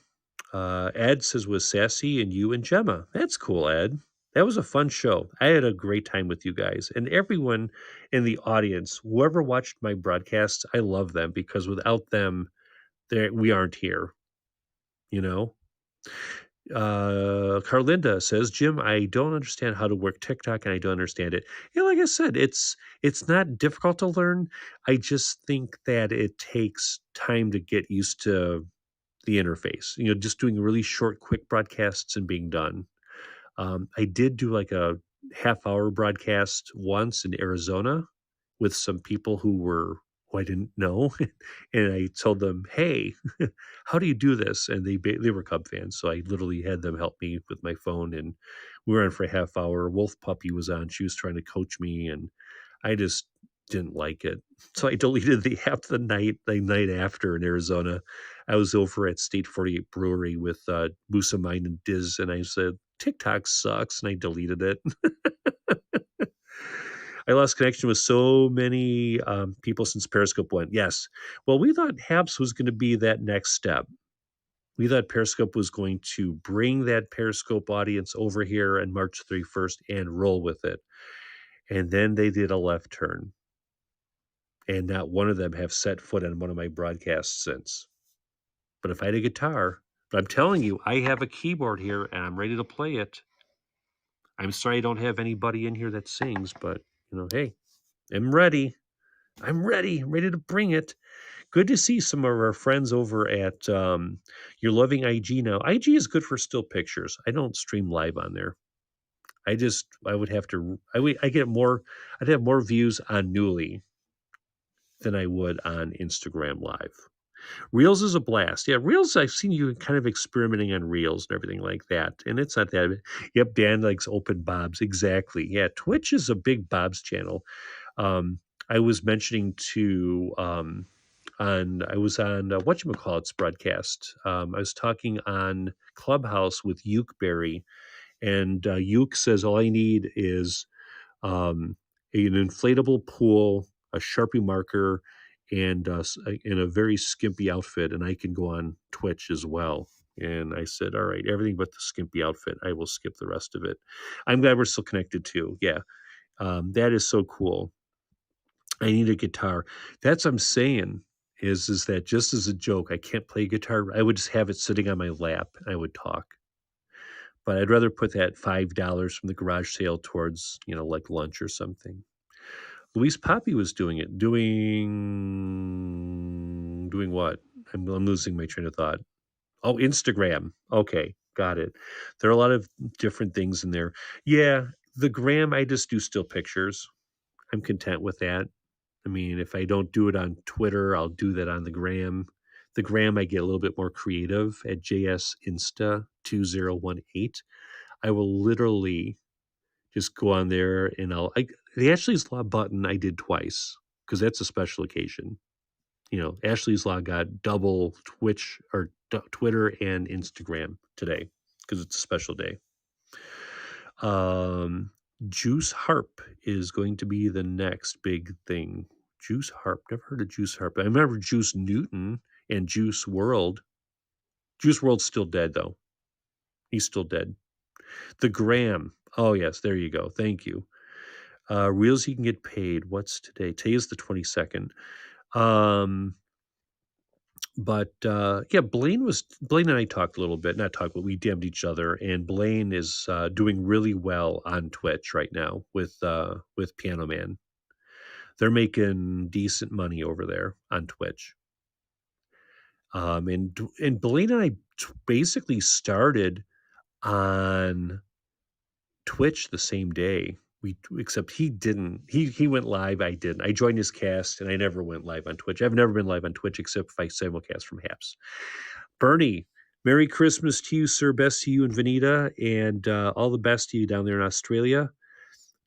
Ed says with Sassy and you and Gemma. That's cool, Ed. That was a fun show. I had a great time with you guys and everyone in the audience. Whoever watched my broadcasts, I love them because without them, we aren't here. You know. Carlinda says, Jim, I don't understand how to work TikTok and I don't understand it. Like I said, it's not difficult to learn. I just think that it takes time to get used to the interface, just doing really short, quick broadcasts and being done. I did do like a half-hour broadcast once in Arizona with some people who I didn't know, and I told them, "Hey, how do you do this?" And they were Cub fans, so I literally had them help me with my phone, and we were on for a half hour. Wolf Puppy was on; she was trying to coach me, and I just didn't like it. So I deleted the app the night after in Arizona. I was over at State 48 Brewery with Musa Mine and Diz, and I said, TikTok sucks, and I deleted it. I lost connection with so many people since Periscope went. Yes. Well, we thought Haps was going to be that next step. We thought Periscope was going to bring that Periscope audience over here on March 31st and roll with it. And then they did a left turn. And not one of them have set foot on one of my broadcasts since. But if I had a guitar, but I'm telling you, I have a keyboard here and I'm ready to play it. I'm sorry I don't have anybody in here that sings, but hey, I'm ready. I'm ready. I'm ready to bring it. Good to see some of our friends over at You're Loving IG now. IG is good for still pictures. I don't stream live on there. I would have to, I'd have more views on Newly than I would on Instagram Live. Reels is a blast. Yeah, Reels, I've seen you kind of experimenting on Reels and everything like that. And it's not that. Yep, Dan likes open Bobs. Exactly. Yeah, Twitch is a big Bobs channel. I was mentioning to I was on whatchamacallit's broadcast. I was talking on Clubhouse with Ukeberry, and Uke says all I need is an inflatable pool, a Sharpie marker, and in a very skimpy outfit, and I can go on Twitch as well. And I said, all right, everything but the skimpy outfit. I will skip the rest of it. I'm glad we're still connected too. Yeah, that is so cool. I need a guitar. That's what I'm saying. Is that just as a joke? I can't play guitar. I would just have it sitting on my lap and I would talk. But I'd rather put that $5 from the garage sale towards, like lunch or something. Luis Poppy was doing it. Doing what? I'm losing my train of thought. Oh, Instagram. Okay, got it. There are a lot of different things in there. Yeah, the gram, I just do still pictures. I'm content with that. I mean, if I don't do it on Twitter, I'll do that on the gram. The gram, I get a little bit more creative at JS Insta 2018. I will literally just go on there and the Ashley's Law button I did twice because that's a special occasion. Ashley's Law got double Twitch or Twitter and Instagram today because it's a special day. Juice Harp is going to be the next big thing. Juice Harp. Never heard of Juice Harp. I remember Juice Newton and Juice World. Juice World's still dead, though. He's still dead. The Gram. Oh, yes. There you go. Thank you. Reels you can get paid. What's today? Today is the 22nd. But yeah, Blaine and I talked a little bit, not talked, but we DM'd each other, and Blaine is doing really well on Twitch right now with Piano Man. They're making decent money over there on Twitch. And Blaine and I basically started on Twitch the same day. Except he didn't. He went live. I didn't. I joined his cast, and I never went live on Twitch. I've never been live on Twitch except if I simulcast from Haps. Bernie, Merry Christmas to you, sir. Best to you and Vanita, and all the best to you down there in Australia.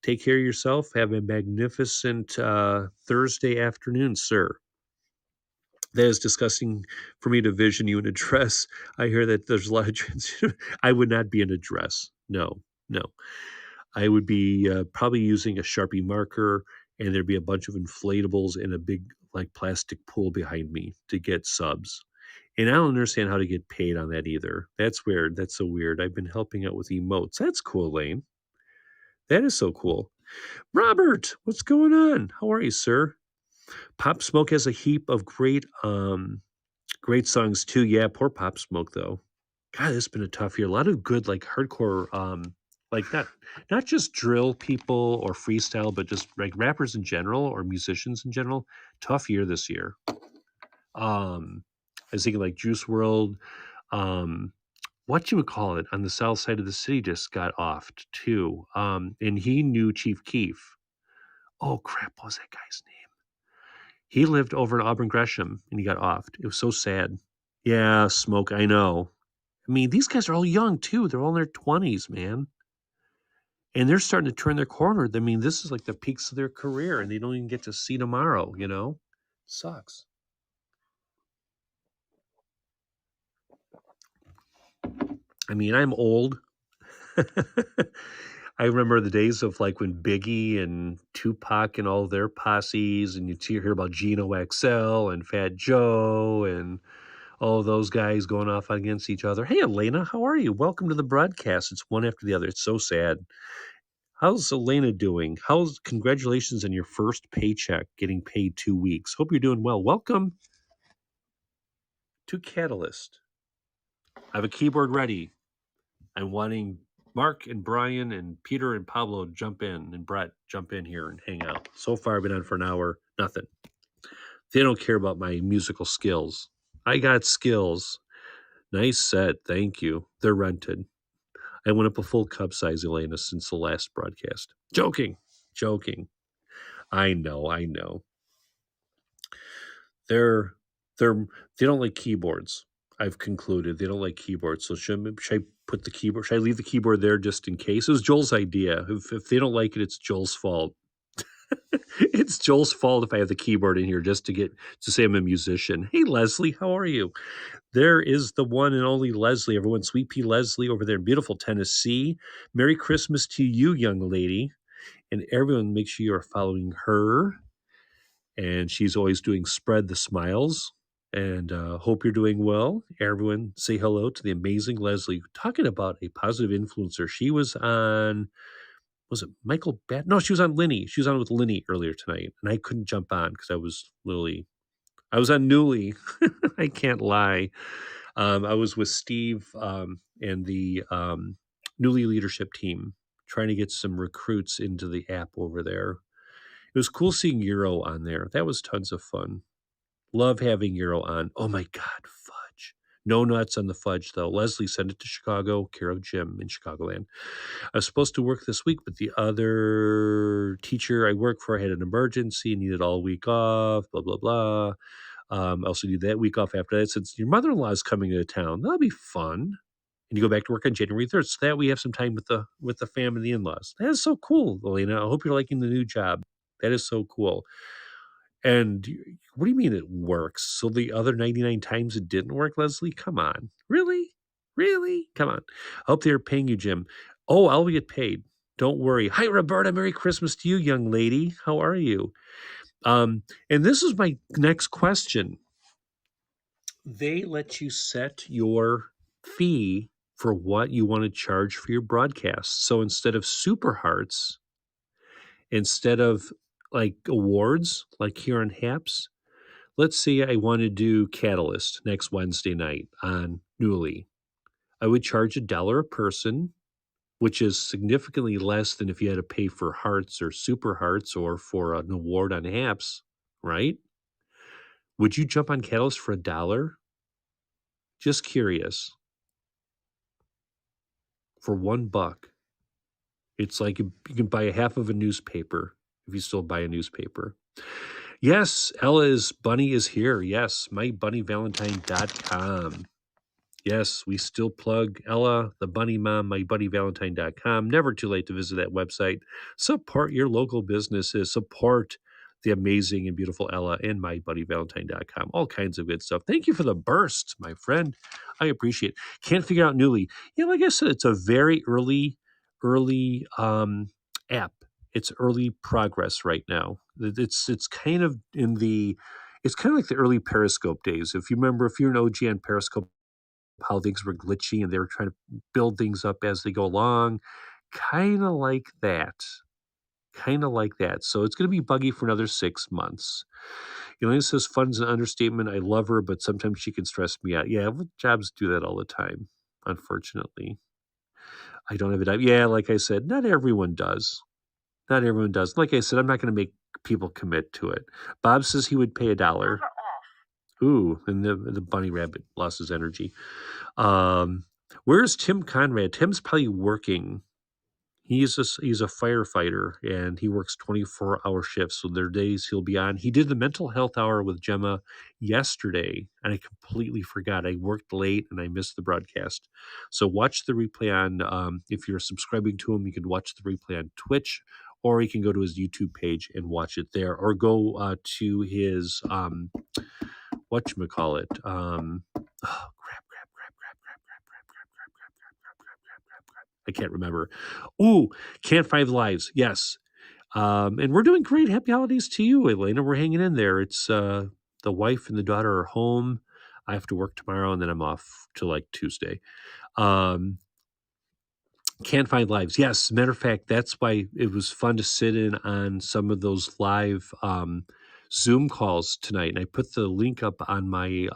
Take care of yourself. Have a magnificent Thursday afternoon, sir. That is disgusting for me to vision you in a dress. I hear that there's a lot of I would not be in a dress. No. I would be probably using a Sharpie marker, and there'd be a bunch of inflatables and a big plastic pool behind me to get subs. And I don't understand how to get paid on that either. That's weird. That's so weird. I've been helping out with emotes. That's cool, Lane. That is so cool. Robert, what's going on? How are you, sir? Pop Smoke has a heap of great songs too. Yeah, poor Pop Smoke though. God, it's been a tough year. A lot of good hardcore not just drill people or freestyle, but just rappers in general or musicians in general. Tough year this year. I was thinking Juice World, what you would call it on the south side of the city just got offed too. And he knew Chief Keef. Oh crap, what was that guy's name? He lived over in Auburn Gresham and he got offed. It was so sad. Yeah, Smoke, I know. I mean, these guys are all young too. They're all in their 20s, man. and they're starting to turn their corner. I mean, this is like the peaks of their career, and they don't even get to see tomorrow. Sucks. I mean, I'm old. I remember the days of like when Biggie and Tupac and all their posses, and you'd hear about Gino XL and Fat Joe and all those guys going off against each other. Hey, Elena, how are you? Welcome to the broadcast. It's one after the other. It's so sad. How's Elena doing? Congratulations on your first paycheck, getting paid 2 weeks. Hope you're doing well. Welcome to Catalyst. I have a keyboard ready. I'm wanting Mark and Brian and Peter and Pablo to jump in, and Brett jump in here and hang out. So far, I've been on for an hour. Nothing. They don't care about my musical skills. I got skills. Nice set. Thank you. They're rented. I went up a full cup size, Elena, since the last broadcast. Joking. I know. They don't like keyboards. I've concluded they don't like keyboards. So should I put the keyboard? Should I leave the keyboard there just in case? It was Joel's idea. If they don't like it, it's Joel's fault. It's Joel's fault if I have the keyboard in here just to say I'm a musician. Hey, Leslie, how are you? There is the one and only Leslie. Everyone, Sweet Pea Leslie over there in beautiful Tennessee. Merry Christmas to you, young lady. And everyone, make sure you are following her. And she's always doing Spread the Smiles. And hope you're doing well. Everyone, say hello to the amazing Leslie. Talking about a positive influencer. She was on, was it Michael Bat? No, she was on Linny. She was on with Linny earlier tonight. And I couldn't jump on because I was on Newly. I can't lie. I was with Steve and the Newly leadership team trying to get some recruits into the app over there. It was cool seeing Euro on there. That was tons of fun. Love having Euro on. Oh my God, fudge. No nuts on the fudge, though. Leslie sent it to Chicago, care of Jim in Chicagoland. I was supposed to work this week, but the other teacher I work for had an emergency, needed all week off, blah, blah, blah. I also need that week off after that. Since your mother-in-law is coming to town, that'll be fun. And you go back to work on January 3rd, so that we have some time with the family and the in-laws. That is so cool, Elena. I hope you're liking the new job. That is so cool. And what do you mean it works? So the other 99 times it didn't work, Leslie? Come on. Really? Come on. I hope they're paying you, Jim. Oh, I'll get paid. Don't worry. Hi, Roberta. Merry Christmas to you, young lady. How are you? And this is my next question. They let you set your fee for what you want to charge for your broadcast. So instead of Super Hearts, instead of like awards, like here on HAPS, let's say I want to do Catalyst next Wednesday night on Newly. I would charge $1 a person, which is significantly less than if you had to pay for Hearts or Super Hearts or for an award on HAPS, right? Would you jump on Catalyst for $1? Just curious. For $1. It's like you can buy a half of a newspaper if you still buy a newspaper. Yes, Ella's Bunny is here. Yes, mybunnyvalentine.com. Yes, we still plug Ella, the bunny mom, mybunnyvalentine.com. Never too late to visit that website. Support your local businesses. Support the amazing and beautiful Ella and mybunnyvalentine.com. All kinds of good stuff. Thank you for the burst, my friend. I appreciate it. Can't figure out Newly. Yeah, like I said, it's a very early app. It's early progress right now. It's kind of it's kind of like the early Periscope days. If you remember, if you're an OG on Periscope, how things were glitchy and they were trying to build things up as they go along. Kind of like that. So it's going to be buggy for another 6 months. Elaine says fun's an understatement. I love her, but sometimes she can stress me out. Yeah, well, jobs do that all the time, unfortunately. I don't have it. Yeah, like I said, not everyone does. Like I said, I'm not going to make people commit to it. Bob says he would pay $1. Ooh, and the bunny rabbit lost his energy. Where's Tim Conrad? Tim's probably working. He's a firefighter, and he works 24-hour shifts, so there are days he'll be on. He did the mental health hour with Gemma yesterday, and I completely forgot. I worked late, and I missed the broadcast. So watch the replay on, if you're subscribing to him, you can watch the replay on Twitch, or you can go to his YouTube page and watch it there, or go to his, whatchamacallit, I can't remember. Ooh, Can't Find Lives. Yes. And we're doing great. Happy holidays to you, Elena. We're hanging in there. It's the wife and the daughter are home. I have to work tomorrow, and then I'm off till like Tuesday. Um, Can't Find Lives. Yes. Matter of fact, that's why it was fun to sit in on some of those live Zoom calls tonight. And I put the link up on my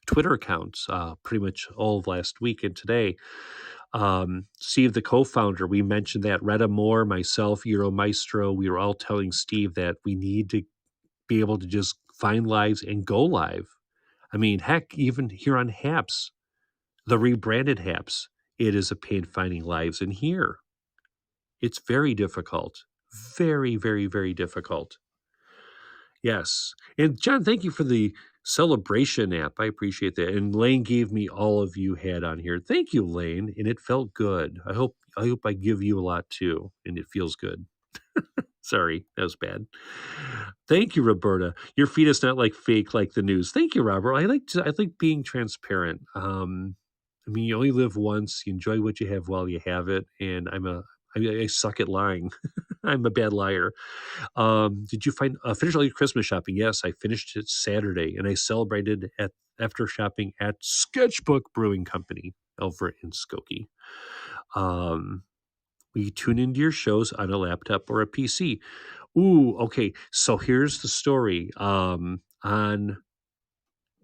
Twitter accounts pretty much all of last week and today. Steve, the co-founder, we mentioned that Retta Moore, myself, Euro Maestro, we were all telling Steve that we need to be able to just find lives and go live. I mean, heck, even here on Haps, the rebranded Haps, it is a pain finding lives in here. It's very difficult. Very, very, very difficult. Yes. And John, thank you for the celebration app. I appreciate that. And Lane gave me all of you had on here. Thank you, Lane. And it felt good. I hope I give you a lot too. And it feels good. Sorry, that was bad. Thank you, Roberta. Your feed is not like fake like the news. Thank you, Robert. I like being transparent. I mean, you only live once. You enjoy what you have while you have it. And I suck at lying. I'm a bad liar. Did you finish all your Christmas shopping? Yes, I finished it Saturday, and I celebrated after shopping at Sketchbook Brewing Company over in Skokie. We tune into your shows on a laptop or a PC. Ooh, okay. So here's the story. On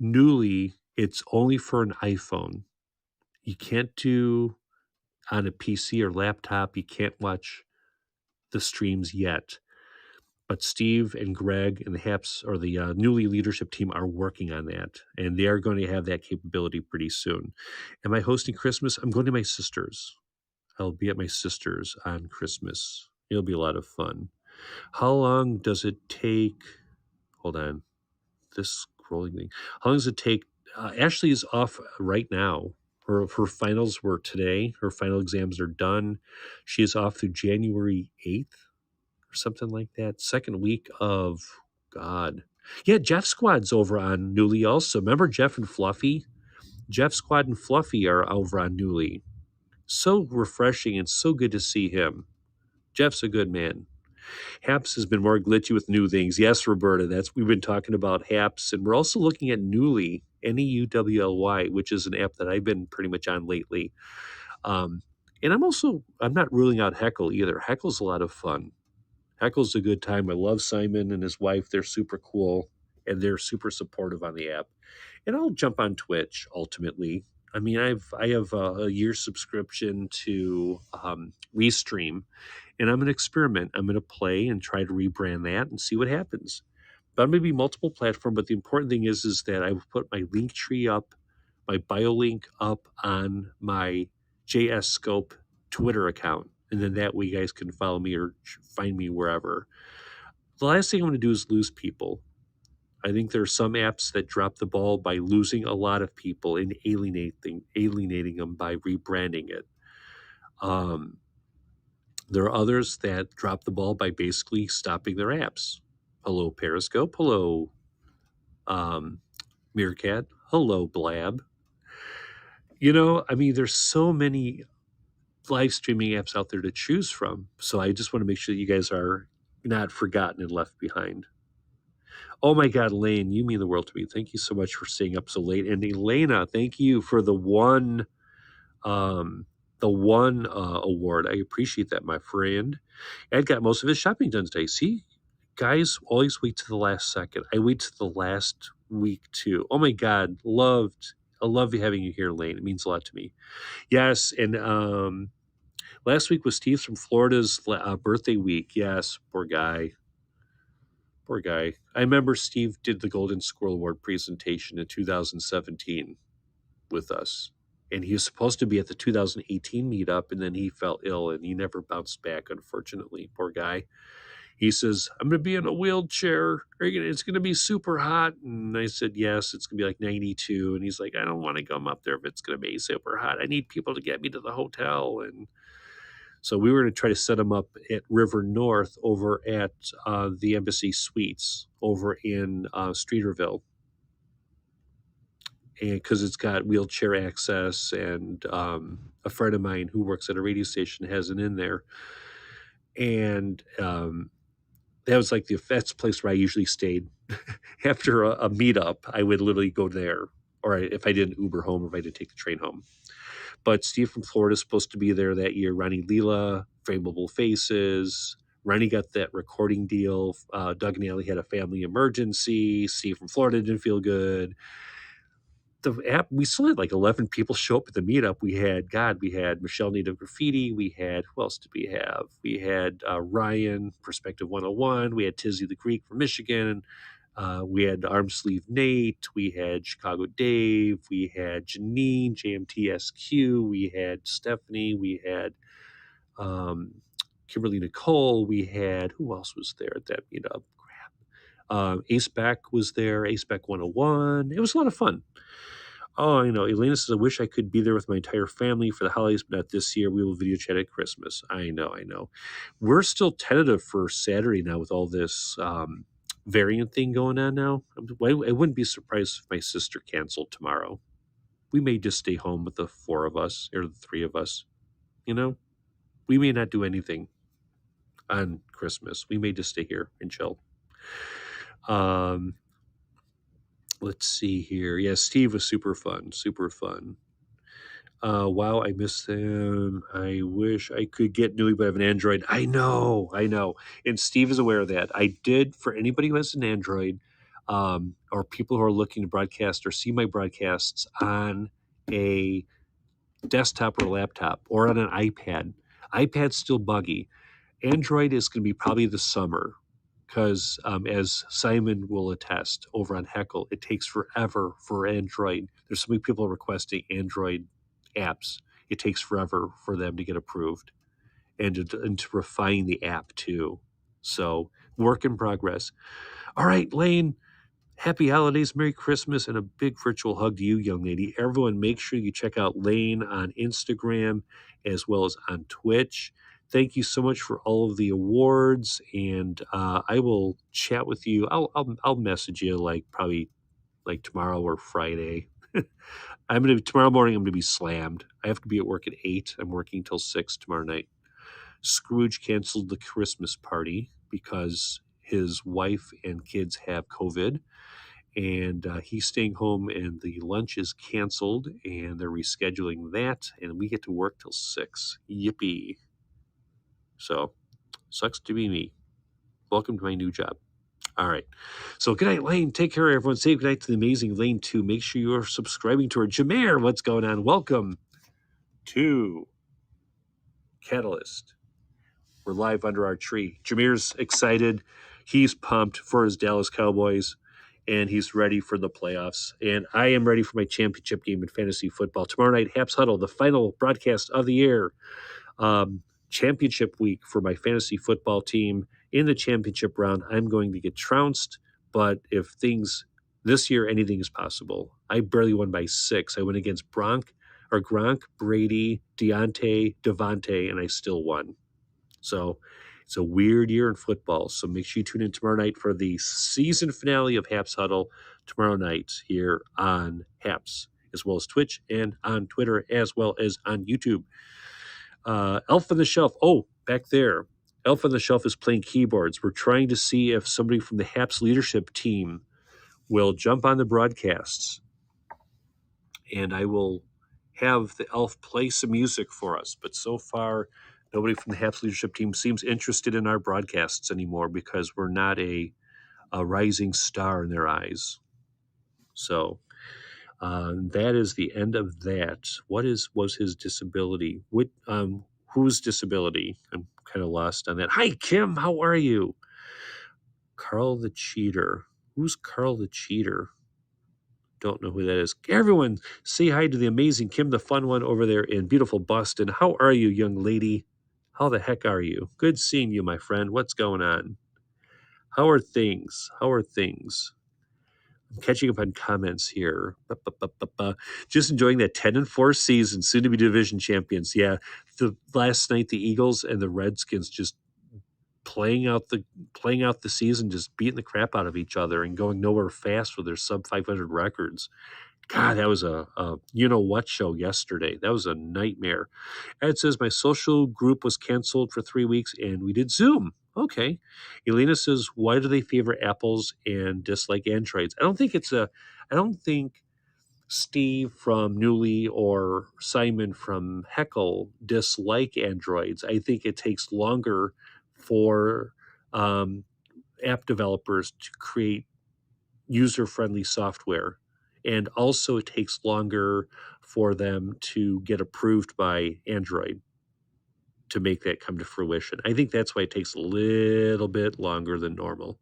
Newly, it's only for an iPhone. You can't do on a PC or laptop. You can't watch the streams yet. But Steve and Greg and the Haps or the Newly leadership team are working on that, and they are going to have that capability pretty soon. Am I hosting Christmas? I'm going to my sister's. I'll be at my sister's on Christmas. It'll be a lot of fun. How long does it take? Hold on, this scrolling thing. How long does it take? Ashley is off right now. Her finals were today. Her final exams are done. She is off through January 8th. Or something like that. Second week of God. Yeah, Jeff Squad's over on Newly also. Remember Jeff and Fluffy? Jeff Squad and Fluffy are over on Newly. So refreshing and so good to see him. Jeff's a good man. Haps has been more glitchy with new things. Yes, Roberta, we've been talking about Haps, and we're also looking at Newly, Neuwly, which is an app that I've been pretty much on lately. And I'm not ruling out Heckle either. Heckle's a lot of fun. Heckle's a good time. I love Simon and his wife. They're super cool, and they're super supportive on the app. And I'll jump on Twitch ultimately. I mean, I have a year subscription to Restream, and I'm going to experiment. I'm going to play and try to rebrand that and see what happens. But I'm going to be multiple platform. But the important thing is that I put my link tree up, my bio link up on my JS Scope Twitter account. And then that way you guys can follow me or find me wherever. The last thing I'm going to do is lose people. I think there are some apps that drop the ball by losing a lot of people and alienating them by rebranding it. There are others that drop the ball by basically stopping their apps. Hello, Periscope. Hello, Meerkat. Hello, Blab. I mean, there's so many live streaming apps out there to choose from. So I just want to make sure that you guys are not forgotten and left behind. Oh my God, Lane, you mean the world to me. Thank you so much for staying up so late. And Elena, thank you for the one award. I appreciate that, my friend. Ed got most of his shopping done today. See, guys always wait to the last second. I wait to the last week too. Oh my God, I love having you here, Lane. It means a lot to me. Yes, and last week was Steve from Florida's birthday week. Yes, poor guy. Poor guy. I remember Steve did the Golden Squirrel Award presentation in 2017 with us. and he was supposed to be at the 2018 meetup, and then he fell ill and he never bounced back, unfortunately. Poor guy. He says, I'm going to be in a wheelchair. It's going to be super hot. And I said, yes, it's going to be like 92. And he's like, I don't want to come up there if it's going to be super hot. I need people to get me to the hotel. And so we were going to try to set him up at River North over at the Embassy Suites over in Streeterville. And because it's got wheelchair access, and a friend of mine who works at a radio station has an in there. And that was like that's the place where I usually stayed. After a meetup, I would literally go there, or if I didn't Uber home, or if I didn't take the train home. But Steve from Florida is supposed to be there that year. Ronnie Leela, Frameable Faces. Ronnie got that recording deal. Doug and Allie had a family emergency. Steve from Florida didn't feel good. The app, we still had like 11 people show up at the meetup. We had Michelle Native Graffiti. We had, who else did we have? We had Ryan, Perspective 101. We had Tizzy the Greek from Michigan. We had Arm Sleeve Nate. We had Chicago Dave. We had Janine, JMTSQ. We had Stephanie. We had Kimberly Nicole. We had, who else was there at that meetup? Ace Beck was there. Ace Beck 101. It was a lot of fun. Oh, I know. Elena says, I wish I could be there with my entire family for the holidays, but not this year. We will video chat at Christmas. I know. We're still tentative for Saturday now with all this variant thing going on now. I wouldn't be surprised if my sister canceled tomorrow. We may just stay home with the four of us, or the three of us. You know, we may not do anything on Christmas. We may just stay here and chill. Let's see here. Yeah, Steve was super fun. Wow, I miss them. I wish I could get Newly, but I have an Android. I know. And Steve is aware of that. I did, for anybody who has an Android, or people who are looking to broadcast or see my broadcasts on a desktop or laptop or on an iPad. iPad's still buggy. Android is going to be probably the summer, because as Simon will attest over on Heckle, it takes forever for Android. There's so many people requesting Android apps. It takes forever for them to get approved, and to refine the app too. So work in progress. All right, Lane, happy holidays, Merry Christmas, and a big virtual hug to you, young lady. Everyone, make sure you check out Lane on Instagram as well as on Twitch. Thank you so much for all of the awards, and I will chat with you. I'll message you probably tomorrow or Friday. Tomorrow morning. I'm gonna be slammed. I have to be at work at 8. I'm working till 6 tomorrow night. Scrooge canceled the Christmas party because his wife and kids have COVID, and he's staying home, and the lunch is canceled, and they're rescheduling that, and we get to work till 6. Yippee. So, sucks to be me. Welcome to my new job. All right. So, good night, Lane. Take care, everyone. Say good night to the amazing Lane, too. Make sure you are subscribing to her. Jameer, what's going on? Welcome to Catalyst. We're live under our tree. Jameer's excited. He's pumped for his Dallas Cowboys, and he's ready for the playoffs. And I am ready for my championship game in fantasy football. Tomorrow night, Haps Huddle, the final broadcast of the year. Championship week for my fantasy football team. In the championship round, I'm going to get trounced, but this year, anything is possible. I barely won by 6. I went against Gronk, Brady, Deontay, Devontae, and I still won. So it's a weird year in football. So make sure you tune in tomorrow night for the season finale of Haps Huddle tomorrow night here on Haps, as well as Twitch and on Twitter, as well as on YouTube. Elf on the Shelf. Oh, back there. Elf on the Shelf is playing keyboards. We're trying to see if somebody from the Haps leadership team will jump on the broadcasts, and I will have the Elf play some music for us. But so far, nobody from the Haps leadership team seems interested in our broadcasts anymore, because we're not a rising star in their eyes. So that is the end of that. Was his disability? Whose disability? I'm kind of lost on that. Hi, Kim. How are you? Carl the Cheater. Who's Carl the Cheater? don't know who that is. Everyone, say hi to the amazing Kim, the fun one over there in beautiful Boston. How are you, young lady? How the heck are you? Good seeing you, my friend. What's going on? How are things? How are things? I'm catching up on comments here. Just enjoying that 10-4 season, soon to be division champions. Yeah, the last night the Eagles and the Redskins just playing out the season, just beating the crap out of each other and going nowhere fast with their sub 500 records. God, that was a you know what show yesterday. That was a nightmare. Ed says my social group was canceled for 3 weeks and we did Zoom. Okay. Elena says, why do they favor apples and dislike androids? I don't think Steve from Newly or Simon from Heckle dislike androids. I think it takes longer for um, app developers to create user-friendly software. And also it takes longer for them to get approved by Android to make that come to fruition. I think that's why it takes a little bit longer than normal.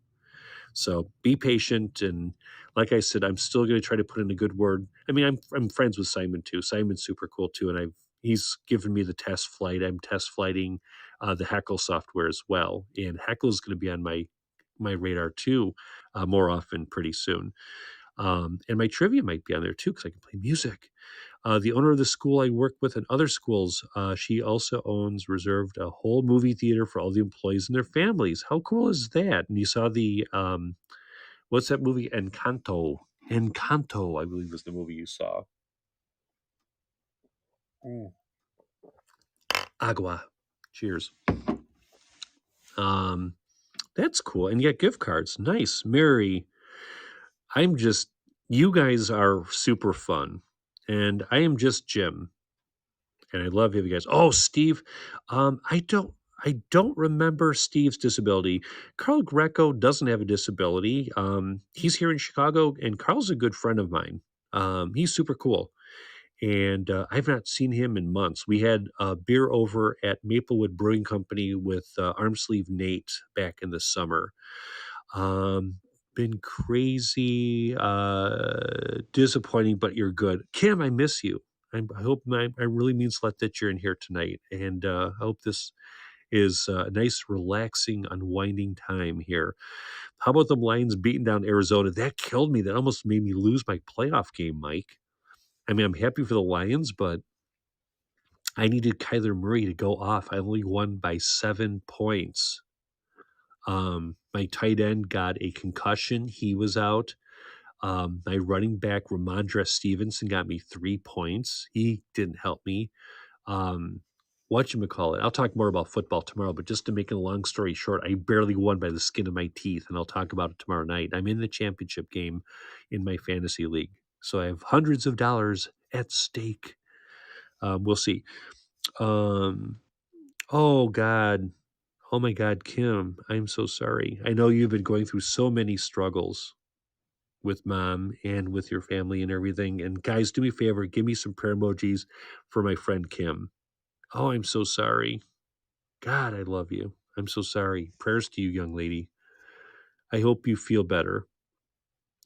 So be patient, and like I said, I'm still going to try to put in a good word. I mean, I'm friends with Simon too. Simon's super cool too, and he's given me the test flight. I'm test flighting the Heckle software as well, and Heckle is going to be on my radar too more often pretty soon. And my trivia might be on there too because I can play music. The owner of the school I work with and other schools, she also reserved a whole movie theater for all the employees and their families. How cool is that? And you saw the, what's that movie? Encanto. Encanto, I believe was the movie you saw. Mm. Agua. Cheers. That's cool. And you get gift cards. Nice. Mary, you guys are super fun. And I am just Jim. And I love you guys. Oh, Steve, I don't remember Steve's disability. Carl Greco doesn't have a disability. He's here in Chicago, and Carl's a good friend of mine. He's super cool, and I've not seen him in months. We had a beer over at Maplewood Brewing Company with Armsleeve Nate back in the summer. Been crazy, disappointing, but you're good. Kim, I miss you. I hope I really mean Slut that you're in here tonight, and I hope this is a nice, relaxing, unwinding time here. How about the Lions beating down Arizona? That killed me. That almost made me lose my playoff game, Mike. I mean, I'm happy for the Lions, but I needed Kyler Murray to go off. I only won by 7 points. My tight end got a concussion. He was out. My running back, Ramondre Stevenson, got me 3 points. He didn't help me. Whatchamacallit, I'll talk more about football tomorrow, but just to make a long story short, I barely won by the skin of my teeth, and I'll talk about it tomorrow night. I'm in the championship game in my fantasy league, so I have hundreds of dollars at stake. We'll see. Oh, God. Oh, my God, Kim, I'm so sorry. I know you've been going through so many struggles with mom and with your family and everything. And guys, do me a favor, give me some prayer emojis for my friend Kim. Oh, I'm so sorry. God, I love you. I'm so sorry. Prayers to you, young lady. I hope you feel better.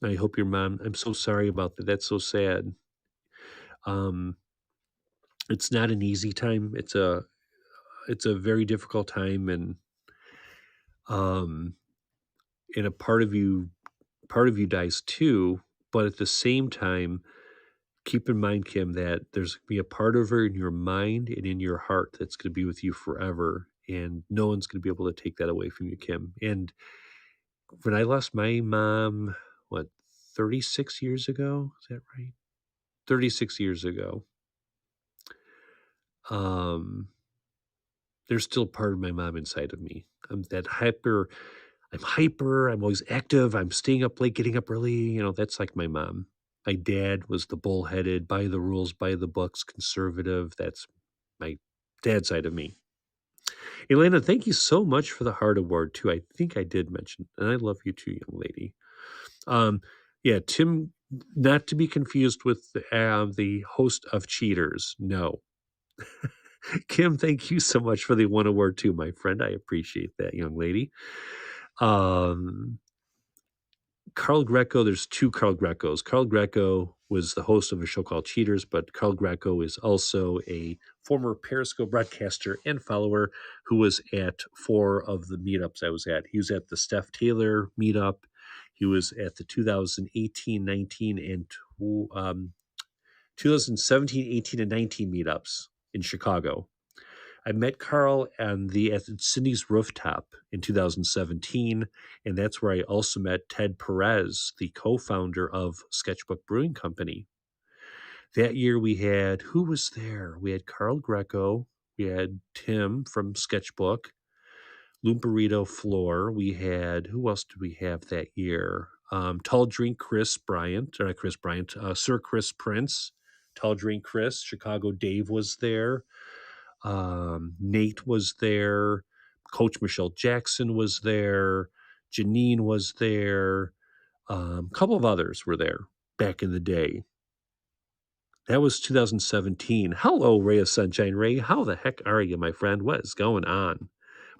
I hope your mom, I'm so sorry about that. That's so sad. Um, it's not an easy time. It's a very difficult time, um and a part of you dies too, but at the same time, keep in mind, Kim, that there's gonna be a part of her in your mind and in your heart that's gonna be with you forever, and no one's gonna be able to take that away from you, Kim. And when I lost my mom, what, 36 years ago? Is that right? 36 years ago. Um, there's still part of my mom inside of me. I'm hyper, I'm always active, I'm staying up late, getting up early, that's like my mom. My dad was the bullheaded, by the rules, by the books, conservative. That's my dad side of me. Elena, thank you so much for the heart award too. I think I did mention, and I love you too, young lady. Yeah, Tim, not to be confused with the host of Cheaters. No. Kim, thank you so much for the one award too, my friend. I appreciate that, young lady. Um, Carl Greco, there's two Carl Grecos. Carl Greco was the host of a show called Cheaters, but Carl Greco is also a former Periscope broadcaster and follower who was at 4 of the meetups I was at. He was at the Steph Taylor meetup. He was at the 2018, 19, and 2017, 18, and 19 meetups in Chicago. I met Carl at Sydney's Rooftop in 2017, and that's where I also met Ted Perez, the co-founder of Sketchbook Brewing Company. That year we had, who was there? We had Carl Greco, we had Tim from Sketchbook, Lou Burrito Floor. We had, who else did we have that year? Tall Drink Chris Bryant, or not Chris Bryant, Sir Chris Prince, Tall Drink Chris, Chicago Dave was there. Nate was there. Coach Michelle Jackson was there. Janine was there. A couple of others were there back in the day. That was 2017. Hello, Ray of Sunshine. Ray, how the heck are you, my friend? What is going on?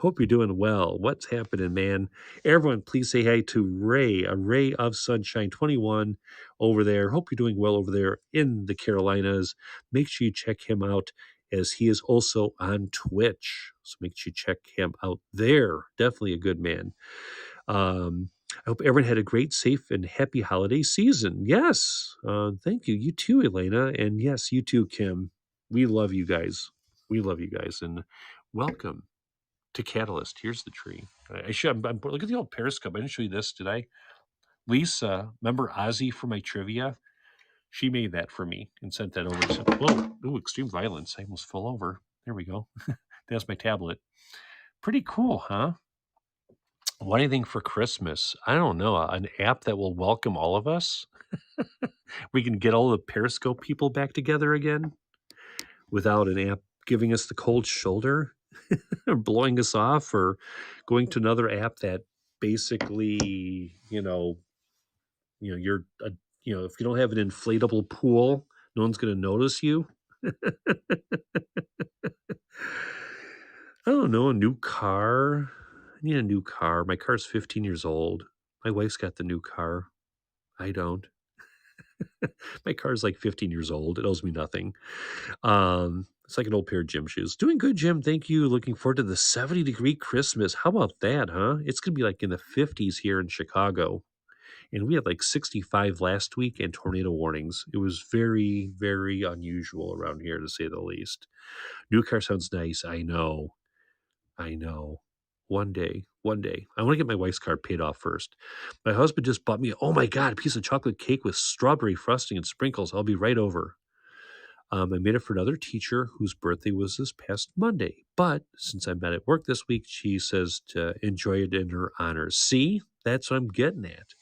Hope you're doing well. What's happening, man? Everyone, please say hi to Ray, a Ray of Sunshine 21 over there. Hope you're doing well over there in the Carolinas. Make sure you check him out as he is also on Twitch. So make sure you check him out there. Definitely a good man. I hope everyone had a great, safe, and happy holiday season. Yes. Thank you. You too, Elena. And yes, you too, Kim. We love you guys. We love you guys. And welcome to Catalyst. Here's the tree. Look at the old Periscope. I didn't show you this, did I? Lisa, remember Ozzy for my trivia? She made that for me and sent that over. Said, whoa, ooh, extreme violence. I almost fell over. There we go. That's my tablet. Pretty cool, huh? What do you think for Christmas? I don't know. An app that will welcome all of us? We can get all the Periscope people back together again without an app giving us the cold shoulder or blowing us off or going to another app that basically, you're if you don't have an inflatable pool, no one's going to notice you. I don't know, a new car. I need a new car. My car's 15 years old. My wife's got the new car. I don't. My car's like 15 years old. It owes me nothing. It's like an old pair of gym shoes. Doing good, Jim. Thank you. Looking forward to the 70-degree Christmas. How about that, huh? It's going to be like in the 50s here in Chicago. And we had like 65 last week and tornado warnings. It was very, very unusual around here, to say the least. New car sounds nice. I know. One day. I want to get my wife's car paid off first. My husband just bought me, oh my God, a piece of chocolate cake with strawberry frosting and sprinkles. I'll be right over. I made it for another teacher whose birthday was this past Monday. But since I'm not at work this week, she says to enjoy it in her honor. See, that's what I'm getting at.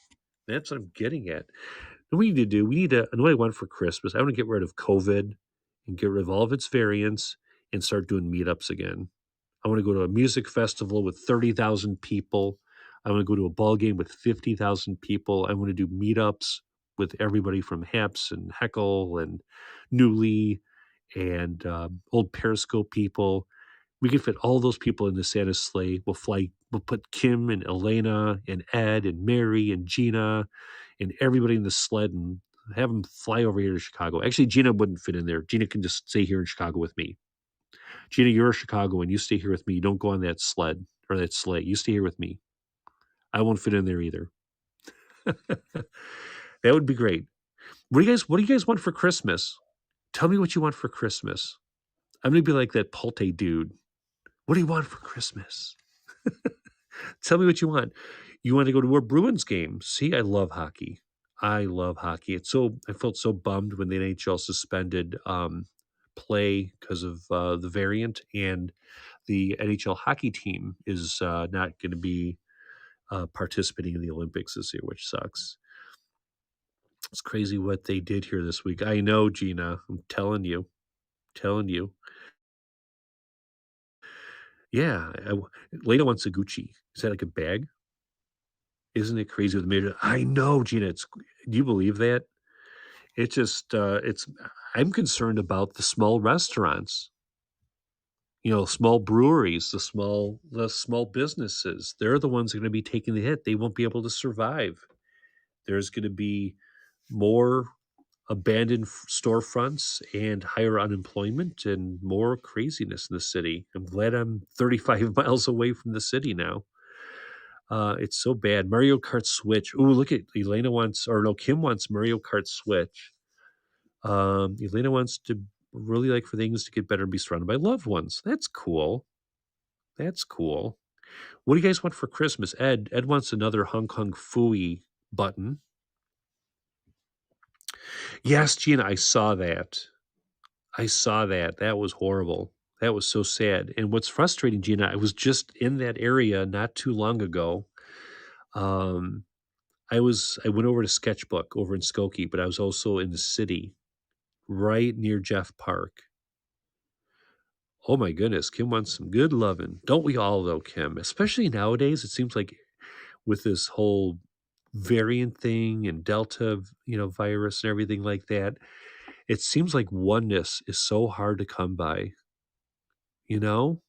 That's what I'm getting at. What we need to, I know what I want for Christmas. I want to get rid of COVID and get rid of all of its variants and start doing meetups again. I want to go to a music festival with 30,000 people. I want to go to a ball game with 50,000 people. I want to do meetups with everybody from Haps and Heckle and Newly and old Periscope people. We can fit all those people in the Santa's sleigh. We'll put Kim and Elena and Ed and Mary and Gina and everybody in the sled and have them fly over here to Chicago. Actually, Gina wouldn't fit in there. Gina can just stay here in Chicago with me. Gina, you're a Chicagoan. You stay here with me. Don't go on that sled or that sleigh. You stay here with me. I won't fit in there either. That would be great. What do you guys want for Christmas? Tell me what you want for Christmas. I'm going to be like that Pulte dude. What do you want for Christmas? Tell me what you want. You want to go to a Bruins game? See, I love hockey. I felt so bummed when the NHL suspended play because of the variant, and the NHL hockey team is not going to be participating in the Olympics this year, which sucks. It's crazy what they did here this week. I know, Gina. I'm telling you. Yeah. Lena wants a Gucci. Is that like a bag? Isn't it crazy with the major? I know, Gina. Do you believe that? It's just, I'm concerned about the small restaurants, small breweries, the small businesses. They're the ones that are going to be taking the hit. They won't be able to survive. There's going to be more abandoned storefronts and higher unemployment and more craziness in the city. I'm glad I'm 35 miles away from the city now. It's so bad. Mario Kart Switch. Ooh, look at Elena wants, or no, Kim wants Mario Kart Switch. Elena wants to really like for things to get better and be surrounded by loved ones. That's cool. That's cool. What do you guys want for Christmas? Ed wants another Hong Kong Phooey button. Yes, Gina, I saw that. I saw that. That was horrible. That was so sad. And what's frustrating, Gina, I was just in that area not too long ago. I went over to Sketchbook over in Skokie, but I was also in the city, right near Jeff Park. Oh my goodness, Kim wants some good loving. Don't we all though, Kim? Especially nowadays, it seems like with this whole variant thing and Delta, virus and everything like that, it seems like oneness is so hard to come by. You know?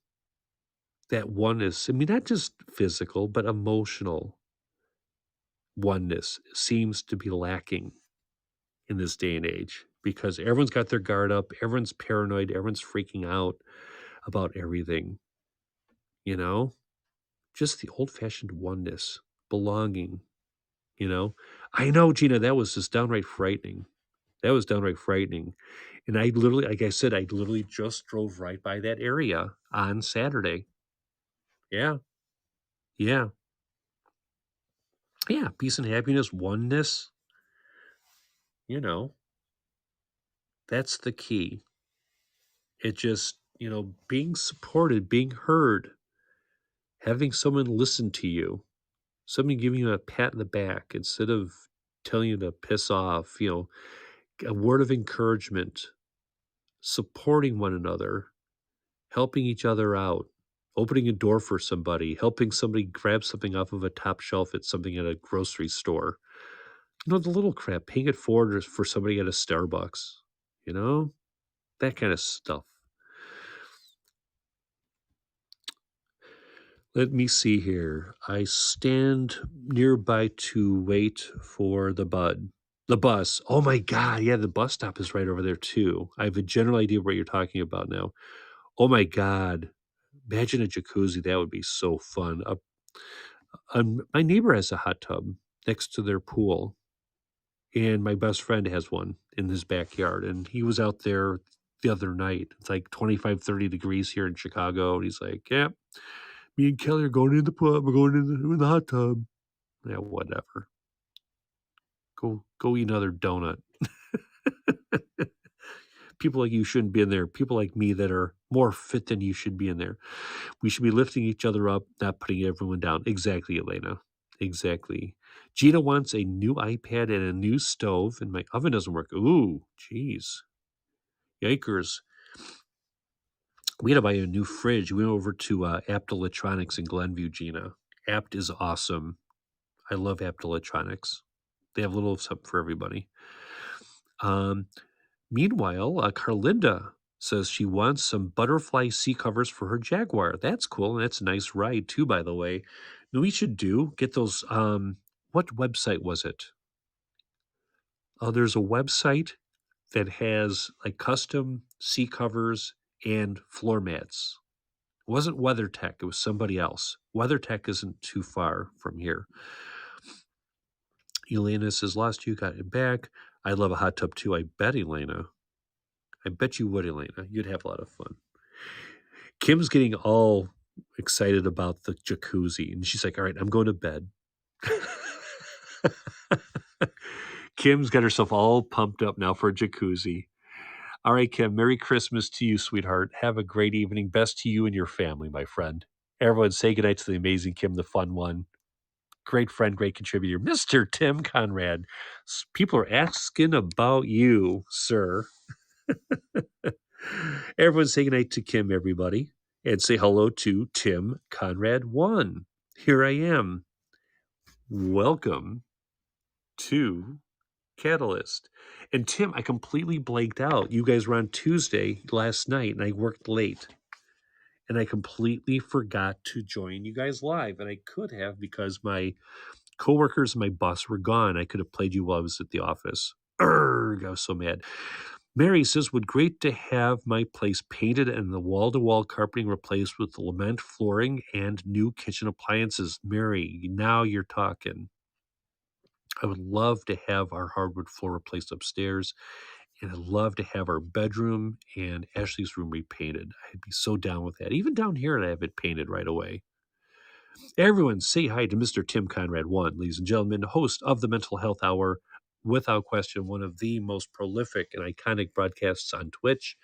That oneness, I mean, not just physical, but emotional oneness seems to be lacking in this day and age because everyone's got their guard up, everyone's paranoid, everyone's freaking out about everything, you know? Just the old-fashioned oneness, belonging, you know? I know, Gina, that was just downright frightening. That was downright frightening. And I literally, like I said, I literally just drove right by that area on Saturday. Yeah. Yeah. Yeah. Peace and happiness, oneness, you know, that's the key. It just, being supported, being heard, having someone listen to you, someone giving you a pat in the back instead of telling you to piss off, a word of encouragement, supporting one another, helping each other out, opening a door for somebody, helping somebody grab something off of a top shelf at something at a grocery store. The little crap, paying it forward for somebody at a Starbucks, that kind of stuff. Let me see here. I stand nearby to wait for the bus. Oh my God. Yeah, the bus stop is right over there too. I have a general idea what you're talking about now. Oh my God. Imagine a jacuzzi. That would be so fun. My neighbor has a hot tub next to their pool, and my best friend has one in his backyard. And he was out there the other night. It's like 25, 30 degrees here in Chicago. And he's like, yeah, me and Kelly are going in the pub. We're going in the hot tub. Yeah, whatever. Go eat another donut. People like you shouldn't be in there. People like me that are more fit than you should be in there. We should be lifting each other up, not putting everyone down. Exactly, Elena. Exactly. Gina wants a new iPad and a new stove, and my oven doesn't work. Ooh, jeez. Yikers. We had to buy a new fridge. We went over to Apt Electronics in Glenview, Gina. Apt is awesome. I love Apt Electronics. They have a little something for everybody. Meanwhile, Carlinda says she wants some butterfly seat covers for her Jaguar. That's cool, and that's a nice ride too, by the way. Now we should get those. What website was it? Oh, there's a website that has like custom seat covers and floor mats. It wasn't WeatherTech, it was somebody else. WeatherTech isn't too far from here. Elena says, lost you, got it back. I love a hot tub too. I bet, Elena. I bet you would, Elena. You'd have a lot of fun. Kim's getting all excited about the jacuzzi, and she's like, all right, I'm going to bed. Kim's got herself all pumped up now for a jacuzzi. All right, Kim, Merry Christmas to you, sweetheart. Have a great evening. Best to you and your family, my friend. Everyone say goodnight to the amazing Kim, the fun one. Great friend, great contributor, Mr. Tim Conrad. People are asking about you, sir. Everyone say goodnight to Kim, everybody, and say hello to Tim Conrad 1. Here I am. Welcome to Catalyst. And Tim, I completely blanked out. You guys were on Tuesday last night, and I worked late. And I completely forgot to join you guys live. And I could have because my Coworkers and my boss were gone. I could have played you while I was at the office. Urgh, I was so mad. Mary says, would great to have my place painted and the wall-to-wall carpeting replaced with lament flooring and new kitchen appliances. Mary, now you're talking. I would love to have our hardwood floor replaced upstairs, and I'd love to have our bedroom and Ashley's room repainted. I'd be so down with that. Even down here, I'd have it painted right away. Everyone, say hi to Mr. Tim Conrad, one, ladies and gentlemen, host of the Mental Health Hour. Without question, one of the most prolific and iconic broadcasts on Twitch.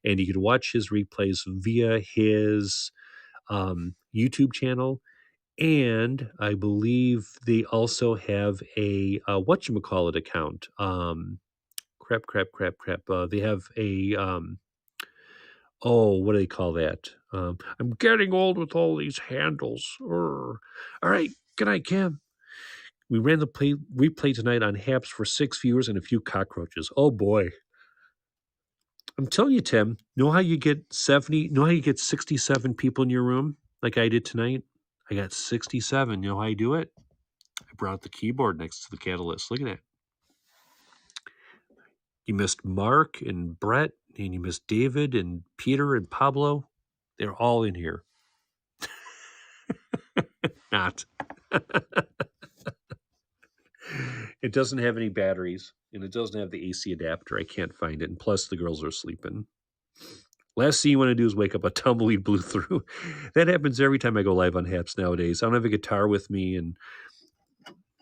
And you can watch his replays via his YouTube channel. And I believe they also have a whatchamacallit account. Crap. They have a what do they call that? I'm getting old with all these handles. Urgh. All right, good night, Kim. We ran the replay tonight on Haps for 6 viewers and a few cockroaches. Oh boy. I'm telling you, Tim, know how you get 67 people in your room like I did tonight? I got 67. You know how I do it? I brought the keyboard next to the catalyst. Look at that. You missed Mark and Brett, and you missed David and Peter and Pablo. They're all in here. Not. It doesn't have any batteries, and it doesn't have the AC adapter. I can't find it. And plus, the girls are sleeping. Last thing you want to do is wake up, a tumbleweed blew through. That happens every time I go live on Haps nowadays. I don't have a guitar with me, and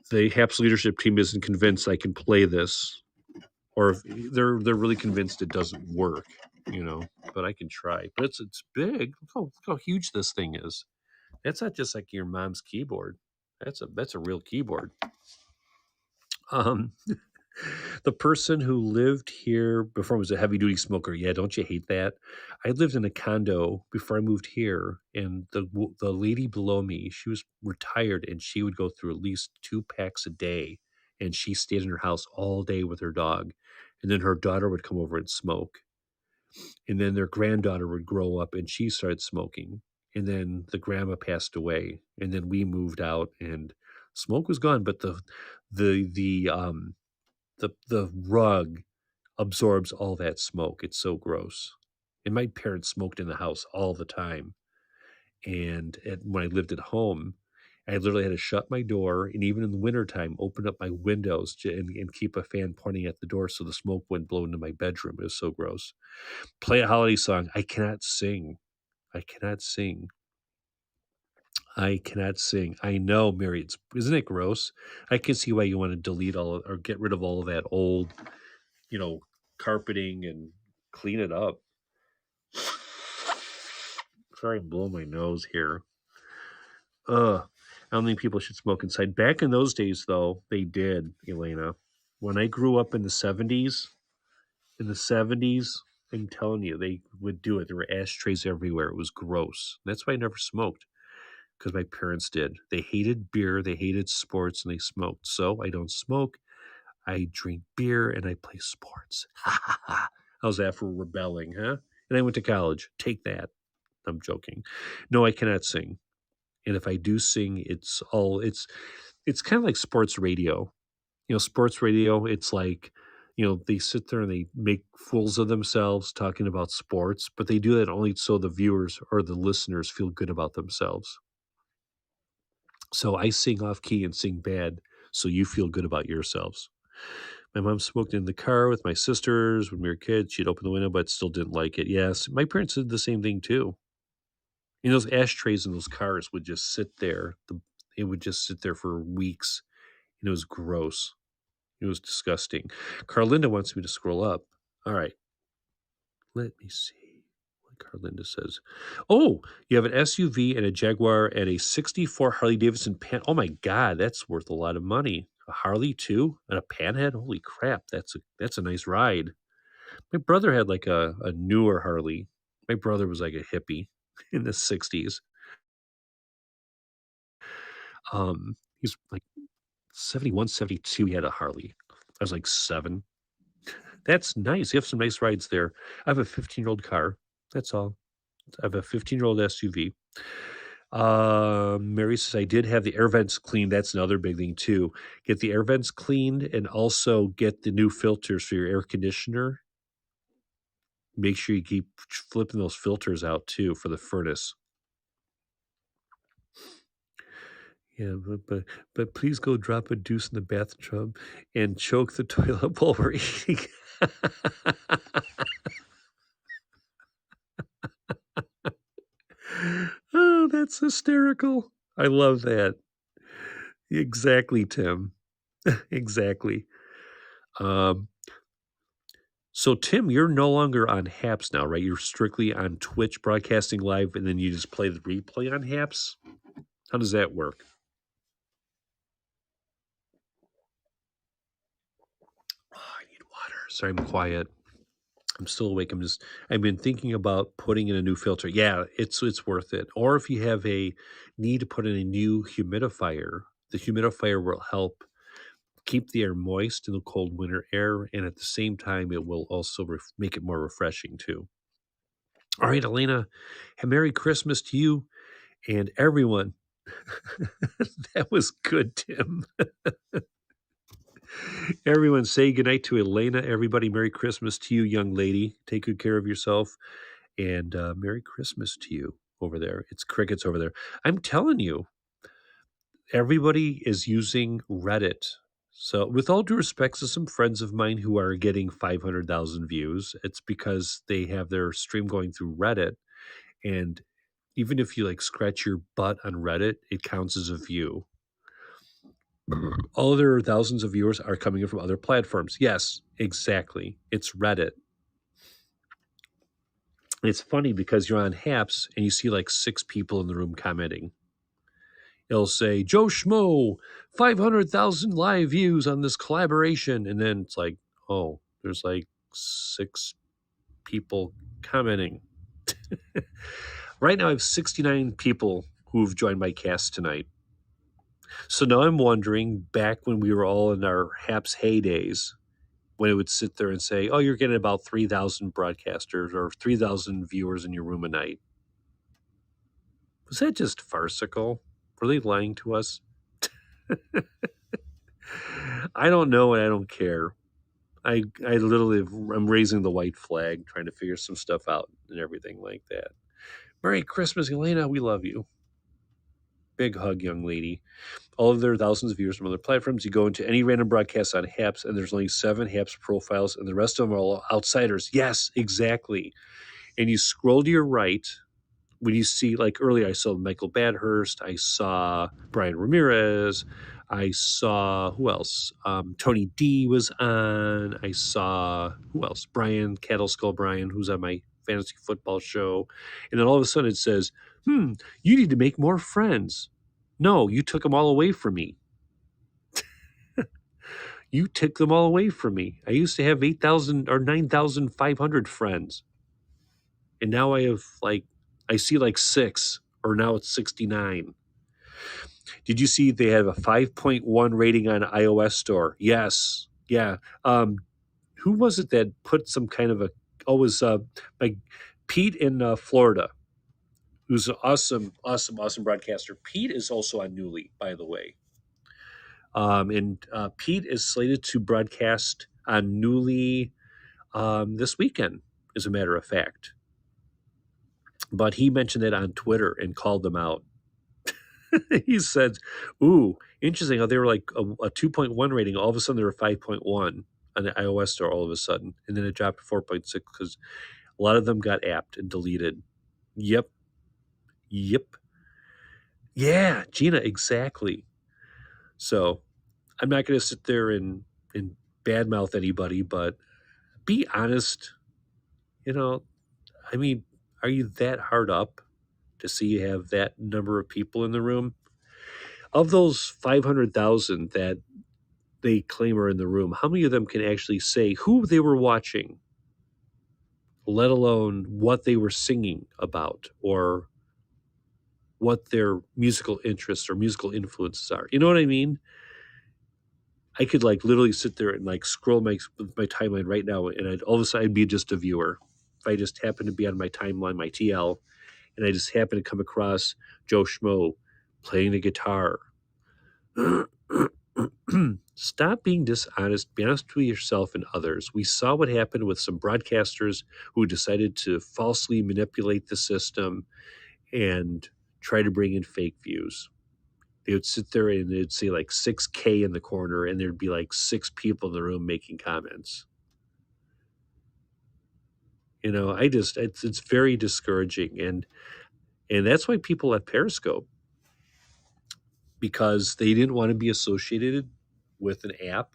the Haps leadership team isn't convinced I can play this, or if they're really convinced it doesn't work, But I can try. But it's big. Look how huge this thing is. That's not just like your mom's keyboard. That's a real keyboard. The person who lived here before was a heavy duty smoker. Yeah, don't you hate that? I lived in a condo before I moved here, and the lady below me, she was retired, and she would go through at least 2 packs a day, and she stayed in her house all day with her dog, and then her daughter would come over and smoke, and then their granddaughter would grow up, and she started smoking, and then the grandma passed away, and then we moved out, and smoke was gone, but the rug absorbs all that smoke. It's so gross. And my parents smoked in the house all the time. And when I lived at home, I literally had to shut my door, and even in the wintertime, open up my windows and keep a fan pointing at the door so the smoke wouldn't blow into my bedroom. It was so gross. Play a holiday song. I cannot sing. I cannot sing. I know, Mary. Isn't it gross? I can see why you want to delete or get rid of all of that old, carpeting and clean it up. Sorry, I'm blowing my nose here. I don't think people should smoke inside. Back in those days, though, they did, Elena. When I grew up in the 70s, I'm telling you, they would do it. There were ashtrays everywhere. It was gross. That's why I never smoked, because my parents did. They hated beer, they hated sports, and they smoked. So I don't smoke. I drink beer and I play sports. Ha ha ha. How's that for rebelling, huh? And I went to college. Take that. I'm joking. No, I cannot sing. And if I do sing, it's kind of like sports radio. Sports radio, it's like, they sit there and they make fools of themselves talking about sports, but they do that only so the viewers or the listeners feel good about themselves. So I sing off key and sing bad so you feel good about yourselves. My mom smoked in the car with my sisters when we were kids. She'd open the window, but still didn't like it. Yes, my parents did the same thing too. Those ashtrays in those cars would just sit there. It would just sit there for weeks. And it was gross. It was disgusting. Carlinda wants me to scroll up. All right. Let me see what Carlinda says. Oh, you have an SUV and a Jaguar and a 64 Harley Davidson Pan. Oh my God, that's worth a lot of money. A Harley too? And a Panhead? Holy crap, that's a nice ride. My brother had like a newer Harley. My brother was like a hippie in the 60s. He's like 71, 72. He had a Harley. I was like 7. That's nice. You have some nice rides there. I have a 15-year-old car. That's all. I have a 15-year-old SUV. Mary says, I did have the air vents cleaned. That's another big thing, too. Get the air vents cleaned and also get the new filters for your air conditioner. Make sure you keep flipping those filters out, too, for the furnace. Yeah, but please go drop a deuce in the bathtub and choke the toilet while we're eating. Oh, that's hysterical. I love that. Exactly, Tim. Exactly. Um, so Tim, you're no longer on Haps now, right? You're strictly on Twitch broadcasting live, and then you just play the replay on Haps. How does that work? Oh, I need water. Sorry, I'm quiet. I'm still awake. I've been thinking about putting in a new filter. Yeah, it's worth it. Or if you have a need to put in a new humidifier, the humidifier will help keep the air moist in the cold winter air, and at the same time, it will also make it more refreshing too. All right, Elena, Merry Christmas to you and everyone. That was good, Tim. Everyone say goodnight to Elena. Everybody, Merry Christmas to you, young lady. Take good care of yourself. And Merry Christmas to you over there. It's crickets over there. I'm telling you, everybody is using Reddit. So, with all due respect to some friends of mine who are getting 500,000 views, it's because they have their stream going through Reddit. And even if you like scratch your butt on Reddit, it counts as a view. All their thousands of viewers are coming in from other platforms. Yes, exactly. It's Reddit. It's funny because you're on Haps and you see like 6 people in the room commenting. It'll say, Joe Schmo, 500,000 live views on this collaboration. And then it's like, oh, there's like 6 people commenting. Right now, I have 69 people who've joined my cast tonight. So now I'm wondering, back when we were all in our Haps heydays, when it would sit there and say, oh, you're getting about 3,000 broadcasters or 3,000 viewers in your room a night. Was that just farcical? Were they lying to us? I don't know and I don't care. I literally I'm raising the white flag, trying to figure some stuff out and everything like that. Merry Christmas, Elena. We love you. Big hug, young lady. All of their thousands of viewers from other platforms. You go into any random broadcast on Haps, and there's only 7 Haps profiles, and the rest of them are all outsiders. Yes, exactly. And you scroll to your right when you see, like earlier, I saw Michael Badhurst, I saw Brian Ramirez, I saw who else? Tony D was on. I saw who else? Brian Cattle Skull Brian, who's on my fantasy football show. And then all of a sudden it says, you need to make more friends. No, you took them all away from me. You took them all away from me. I used to have 8,000 or 9,500 friends. And now I have I see like 6, or now it's 69. Did you see they have a 5.1 rating on iOS store? Yes. Yeah. Who was it that put some kind of was like Pete in Florida, who's an awesome broadcaster. Pete is also on Newly, by the way. And Pete is slated to broadcast on Newly this weekend, as a matter of fact. But he mentioned it on Twitter and called them out. He said, ooh, interesting how they were like a 2.1 rating. All of a sudden, they were 5.1 on the iOS store all of a sudden. And then it dropped to 4.6 because a lot of them got apped and deleted. Yep. Yeah, Gina, exactly. So I'm not going to sit there and badmouth anybody, but be honest. I mean, are you that hard up to see you have that number of people in the room? Of those 500,000 that they claim are in the room, how many of them can actually say who they were watching, let alone what they were singing about or what their musical interests or musical influences are? You know what I mean? I could literally sit there and scroll my timeline right now, and all of a sudden I'd be just a viewer. If I just happen to be on my timeline, my TL, and I just happen to come across Joe Schmo playing the guitar. Stop being dishonest. Be honest with yourself and others. We saw what happened with some broadcasters who decided to falsely manipulate the system and try to bring in fake views. They would sit there and they'd say like 6K in the corner, and there'd be like 6 people in the room making comments. You know, it's very discouraging, and that's why people left Periscope, because they didn't want to be associated with an app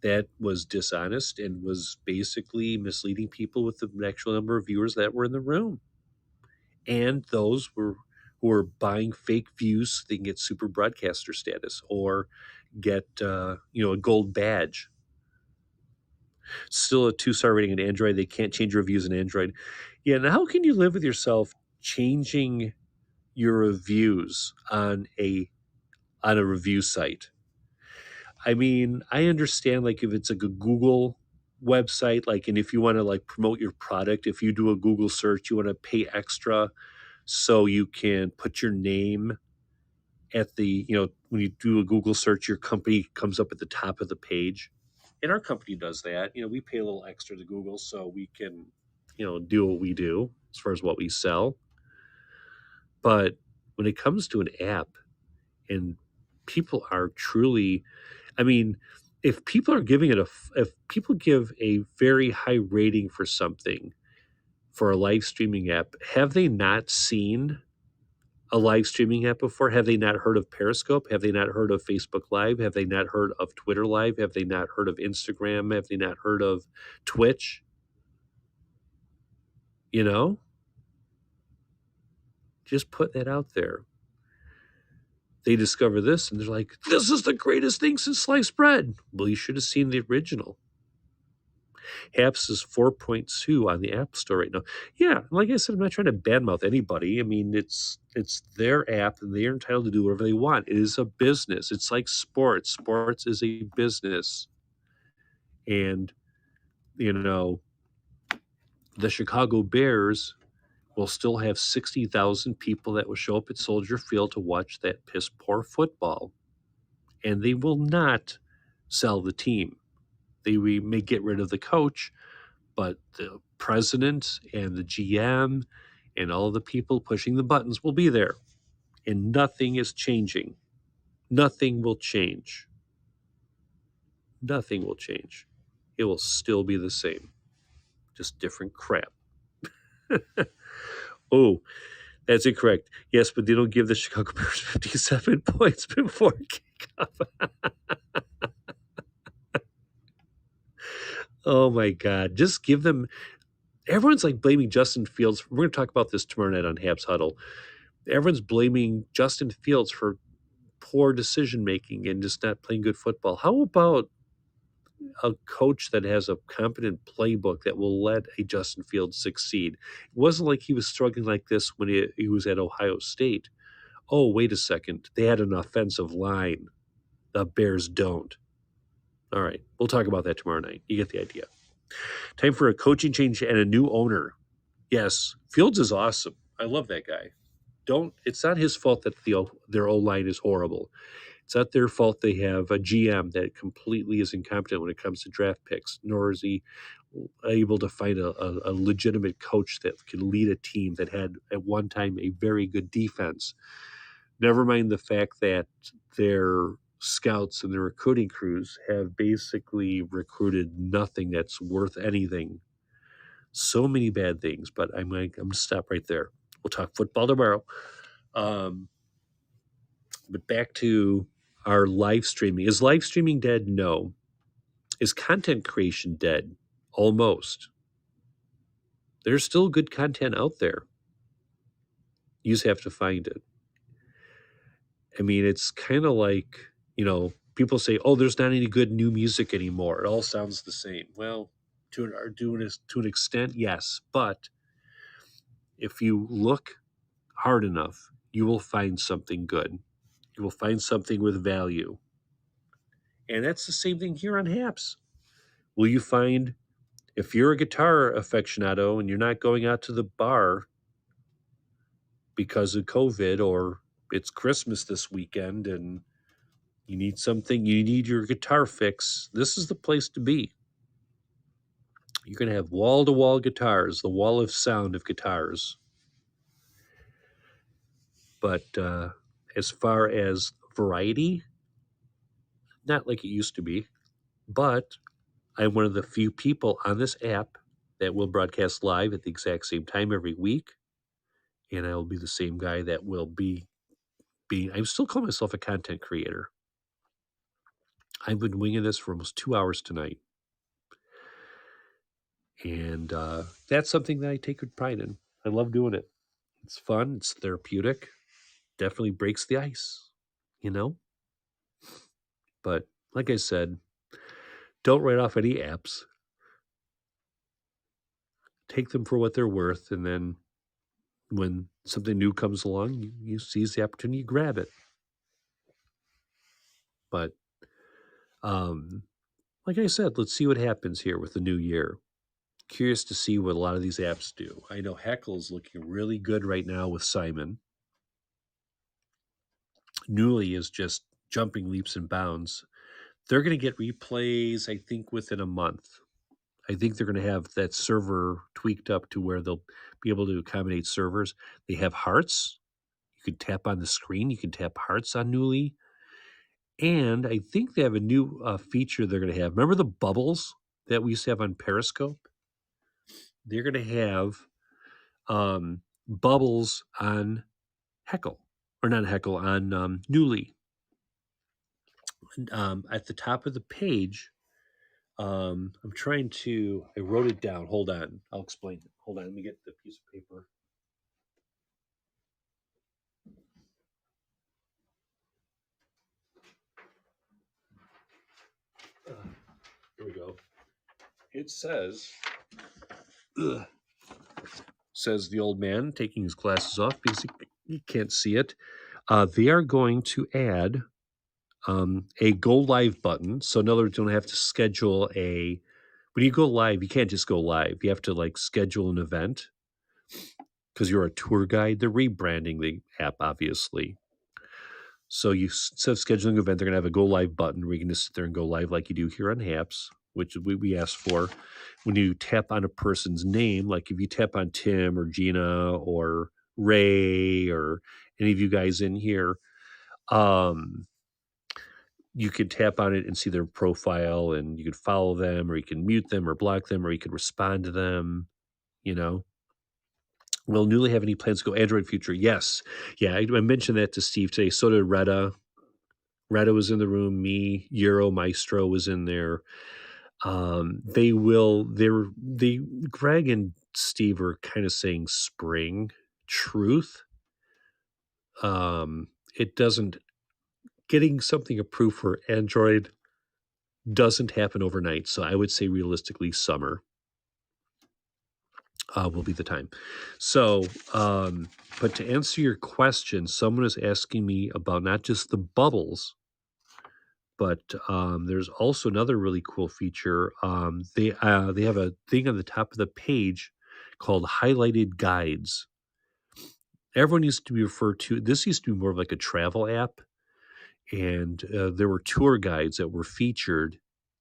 that was dishonest and was basically misleading people with the actual number of viewers that were in the room. And those who were buying fake views so they can get super broadcaster status or get a gold badge. Still a 2-star rating on Android. They can't change reviews in Android. Yeah, now how can you live with yourself changing your reviews on a review site? I mean, I understand like if it's like a Google website, like, and if you want to like promote your product, if you do a Google search, you want to pay extra so you can put your name at the, when you do a Google search, your company comes up at the top of the page. And our company does that. We pay a little extra to Google so we can, do what we do as far as what we sell. But when it comes to an app and people are truly, I mean, if people are giving it if people give a very high rating for something, for a live streaming app, have they not seen a live streaming app before? Have they not heard of Periscope? Have they not heard of Facebook Live? Have they not heard of Twitter Live? Have they not heard of Instagram? Have they not heard of Twitch? Just put that out there. They discover this and they're like, this is the greatest thing since sliced bread. Well, you should have seen the original. Apps is 4.2 on the App Store right now. Yeah, like I said, I'm not trying to badmouth anybody. I mean, it's their app and they're entitled to do whatever they want. It is a business. It's like sports. Sports is a business. And, the Chicago Bears will still have 60,000 people that will show up at Soldier Field to watch that piss poor football. And they will not sell the team. They may get rid of the coach, but the president and the GM and all the people pushing the buttons will be there. And nothing is changing. Nothing will change. Nothing will change. It will still be the same. Just different crap. Oh, that's incorrect. Yes, but they don't give the Chicago Bears 57 points before kickoff. Oh my God. Just give them. Everyone's like blaming Justin Fields. We're going to talk about this tomorrow night on Habs Huddle. Everyone's blaming Justin Fields for poor decision making and just not playing good football. How about a coach that has a competent playbook that will let a Justin Fields succeed? It wasn't like he was struggling like this when he was at Ohio State. Oh, wait a second. They had an offensive line. The Bears don't. All right. We'll talk about that tomorrow night. You get the idea. Time for a coaching change and a new owner. Yes, Fields is awesome. I love that guy. It's not his fault that their O-line is horrible. It's not their fault they have a GM that completely is incompetent when it comes to draft picks, nor is he able to find a legitimate coach that can lead a team that had at one time a very good defense. Never mind the fact that their scouts and their recruiting crews have basically recruited nothing that's worth anything. So many bad things, but I'm going to stop right there. We'll talk football tomorrow. But back to our live streaming. Is live streaming dead? No. Is content creation dead? Almost. There's still good content out there. You just have to find it. I mean, it's kind of like, people say, oh, there's not any good new music anymore. It all sounds the same. Well, to an extent, yes. But if you look hard enough, you will find something good. You will find something with value. And that's the same thing here on Haps. Will you find, if you're a guitar aficionado and you're not going out to the bar because of COVID, or it's Christmas this weekend and you need something, you need your guitar fix, this is the place to be. You're going to have wall to wall guitars, the wall of sound of guitars. But as far as variety, not like it used to be, but I'm one of the few people on this app that will broadcast live at the exact same time every week. And I will be the same guy that will be being, I still call myself a content creator. I've been winging this for almost 2 hours tonight. And that's something that I take good pride in. I love doing it. It's fun. It's therapeutic. Definitely breaks the ice, you know? But like I said, don't write off any apps. Take them for what they're worth. And then when something new comes along, you seize the opportunity, you grab it. But like I said, let's see what happens here with the new year. Curious to see what a lot of these apps do. I know Heckle is looking really good right now with Simon. Newly is just jumping leaps and bounds. They're going to get replays, I think, within a month. I think they're going to have that server tweaked up to where they'll be able to accommodate servers. They have hearts. You can tap on the screen. You can tap hearts on Newly. And I think they have a new feature they're going to have. Remember the bubbles that we used to have on Periscope? They're going to have bubbles on Heckle, or not Heckle, on Newly. At the top of the page, I'm trying to, I wrote it down. Hold on. I'll explain it. Hold on. Let me get the piece of paper. Here we go. It says, says the old man taking his glasses off because he can't see it. They are going to add a go live button. So in other words, you don't have to schedule a, when you go live, you can't just go live. You have to like schedule an event because you're a tour guide. They're rebranding the app, obviously. So you, instead of scheduling an event, they're going to have a go live button where you can just sit there and go live like you do here on Haps, which we asked for. When you tap on a person's name, like if you tap on Tim or Gina or Ray or any of you guys in here, you can tap on it and see their profile, and you can follow them, or you can mute them or block them, or you can respond to them, you know. Will Newly have any plans to go Android future? Yes. Yeah, I mentioned that to Steve today. So did Retta. Retta was in the room. Me, Euro Maestro was in there. They will. Greg and Steve are kind of saying spring. Truth. It doesn't. Getting something approved for Android doesn't happen overnight. So I would say realistically, summer will be the time. So, but to answer your question, someone is asking me about not just the bubbles, but there's also another really cool feature. They have a thing on the top of the page called highlighted guides. Everyone used to be referred to, this used to be more of like a travel app, and there were tour guides that were featured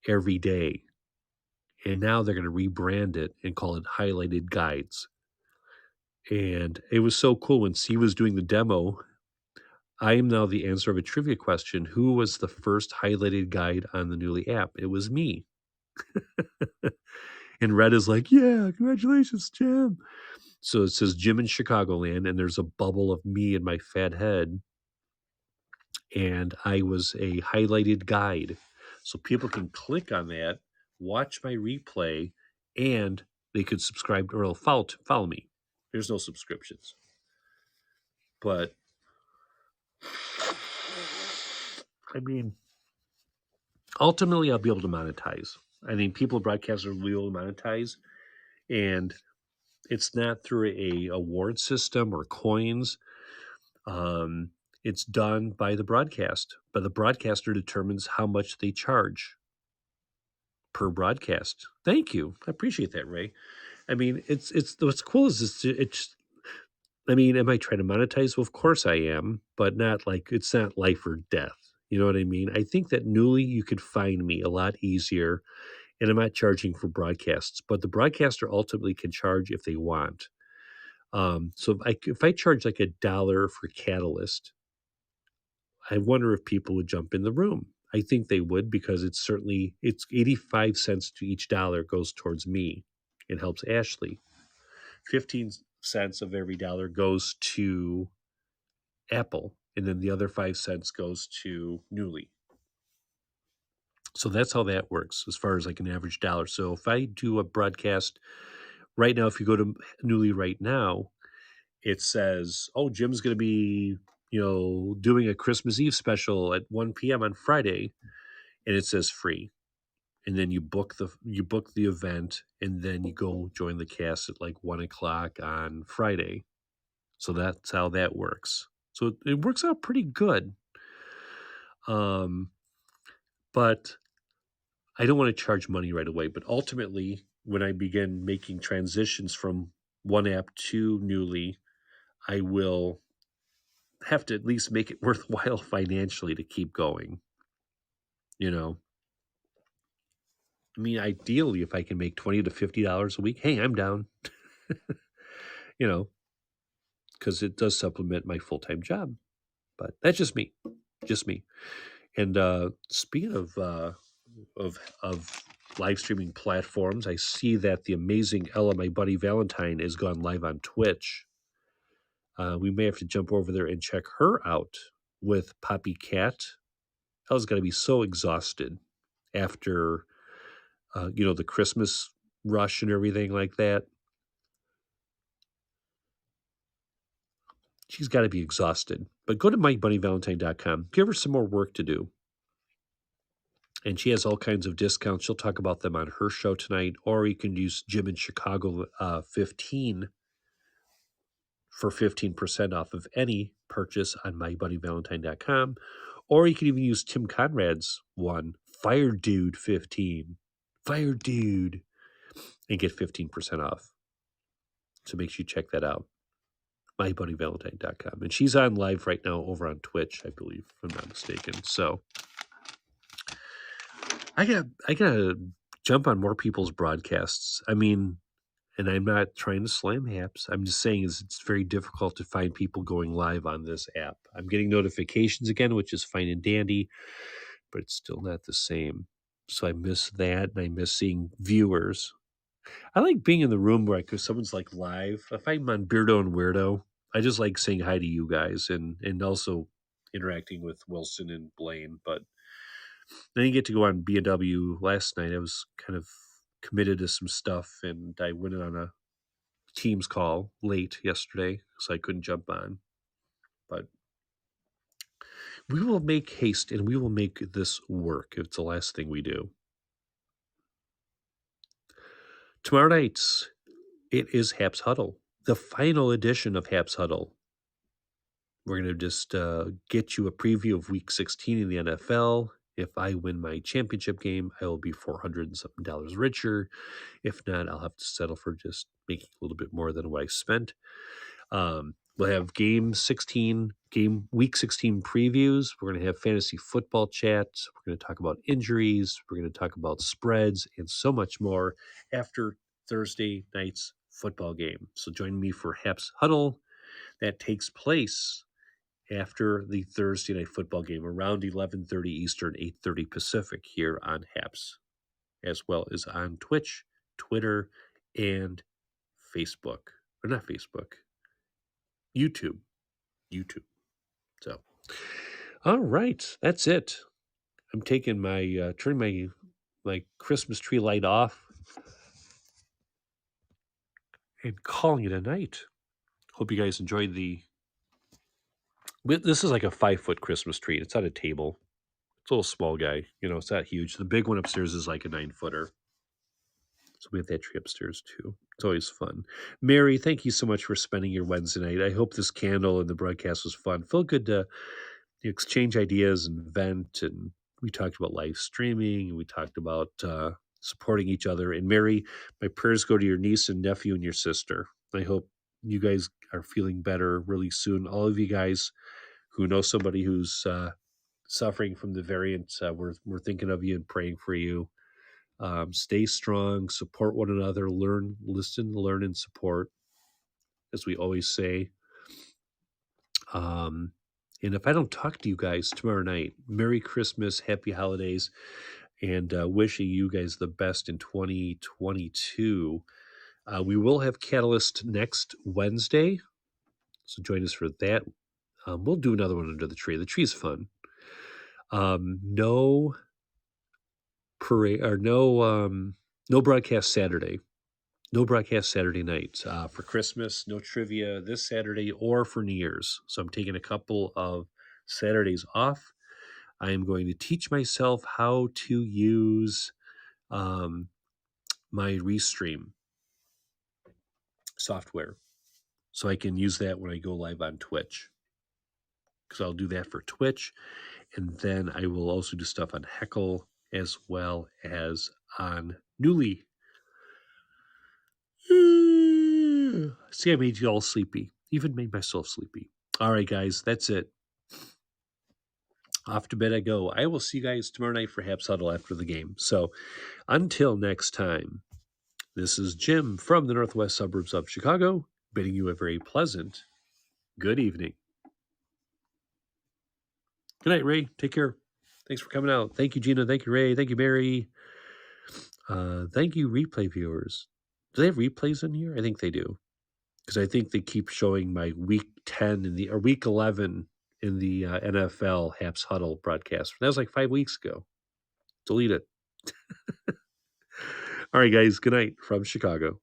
every day. And now they're going to rebrand it and call it highlighted guides. And it was so cool when Steve was doing the demo. I am now the answer of a trivia question. Who was the first highlighted guide on the Newly app? It was me. And Red is like, yeah, congratulations, Jim. So it says Jim in Chicagoland, and there's a bubble of me and my fat head. And I was a highlighted guide. So people can click on that, watch my replay, and they could subscribe or follow me. There's no subscriptions. But I mean, ultimately, I'll be able to monetize. I think people broadcasters will be able to monetize, and it's not through a award system or coins. It's done by the broadcast, but the broadcaster determines how much they charge per broadcast. Thank you, I appreciate that, Ray. I mean, it's what's cool is it's I mean, am I trying to monetize? Well, of course I am, but not like it's not life or death. You know what I mean? I think that newly you could find me a lot easier, and I'm not charging for broadcasts, but the broadcaster ultimately can charge if they want. So if I charge like $1 for Catalyst, I wonder if people would jump in the room. I think they would because it's 85 cents to each dollar goes towards me. It helps Ashley. 15 cents of every dollar goes to Apple, and then the other 5 cents goes to Newly. So that's how that works as far as like an average dollar. So if I do a broadcast right now, if you go to Newly right now, it says, "Oh, Jim's going to be, doing a Christmas Eve special at 1 p.m. on Friday," and it says free. And then you book the event, and then you go join the cast at like 1 o'clock on Friday. So that's how that works. So it works out pretty good. Um, but I don't want to charge money right away. But ultimately, when I begin making transitions from one app to Newly, I will have to at least make it worthwhile financially to keep going. You know, I mean, ideally, if I can make $20 to $50 a week, hey, I'm down. You know, because it does supplement my full time job. But that's just me. And speaking of live streaming platforms, I see that the amazing Ella, my buddy Valentine, is gone live on Twitch. We may have to jump over there and check her out with Poppy Cat. Ella's got to be so exhausted after the Christmas rush and everything like that. She's got to be exhausted. But go to mybunnyvalentine.com. Give her some more work to do. And she has all kinds of discounts. She'll talk about them on her show tonight. Or you can use Jim in Chicago 15 for 15% off of any purchase on mybunnyvalentine.com. Or you can even use Tim Conrad's one, Fire Dude 15. Fire Dude. And get 15% off. So make sure you check that out. mybunnyvalentine.com. And she's on live right now over on Twitch, I believe, if I'm not mistaken. So I gotta jump on more people's broadcasts. I mean, and I'm not trying to slam apps. I'm just saying it's very difficult to find people going live on this app. I'm getting notifications again, which is fine and dandy, but it's still not the same. So I miss that, and I miss seeing viewers. I like being in the room where someone's like live. If I'm on Beardo and Weirdo, I just like saying hi to you guys and also interacting with Wilson and Blaine. But then you get to go on B&W. Last night I was kind of committed to some stuff, and I went on a Teams call late yesterday, so I couldn't jump on. But we will make haste, and we will make this work if it's the last thing we do. Tomorrow night, it is Haps Huddle, the final edition of Haps Huddle. We're going to just get you a preview of Week 16 in the NFL. If I win my championship game, I will be $400 and something richer. If not, I'll have to settle for just making a little bit more than what I spent. We'll have Week 16 previews. We're going to have fantasy football chats. We're going to talk about injuries. We're going to talk about spreads and so much more after Thursday night's football game. So join me for Haps Huddle. That takes place after the Thursday night football game around 11:30 Eastern, 8:30 Pacific here on Haps, as well as on Twitch, Twitter, and Facebook. Or not Facebook. YouTube. So, all right, that's it. I'm taking turning my Christmas tree light off and calling it a night. Hope you guys enjoyed this is like a 5-foot Christmas tree. It's on a table. It's a little small guy. It's not huge. The big one upstairs is like a 9-footer. So we have that tree upstairs too. It's always fun. Mary, thank you so much for spending your Wednesday night. I hope this candle and the broadcast was fun. Felt good to exchange ideas and vent. And we talked about live streaming. And we talked about supporting each other. And Mary, my prayers go to your niece and nephew and your sister. I hope you guys are feeling better really soon. All of you guys who know somebody who's suffering from the variant, we're thinking of you and praying for you. Stay strong, support one another, listen, learn, and support, as we always say. Um, and if I don't talk to you guys tomorrow night, Merry Christmas, Happy Holidays, and wishing you guys the best in 2022. We will have Catalyst next Wednesday, so join us for that. We'll do another one under the tree. The tree's fun. No parade or no broadcast Saturday. No broadcast Saturday night for Christmas. No trivia this Saturday or for New Year's. So I'm taking a couple of Saturdays off. I am going to teach myself how to use um, my Restream software, so I can use that when I go live on Twitch. Because I'll do that for Twitch, and then I will also do stuff on Heckle as well as on Newly. See, I made you all sleepy. Even made myself sleepy. All right, guys, that's it. Off to bed I go. I will see you guys tomorrow night for Habs Huddle after the game. So until next time, this is Jim from the northwest suburbs of Chicago, bidding you a very pleasant good evening. Good night, Ray. Take care. Thanks for coming out. Thank you, Gina. Thank you, Ray. Thank you, Mary. Thank you, replay viewers. Do they have replays in here? I think they do, because I think they keep showing my week 10 or week 11 in the NFL Haps Huddle broadcast. That was like 5 weeks ago. Delete it. All right, guys. Good night from Chicago.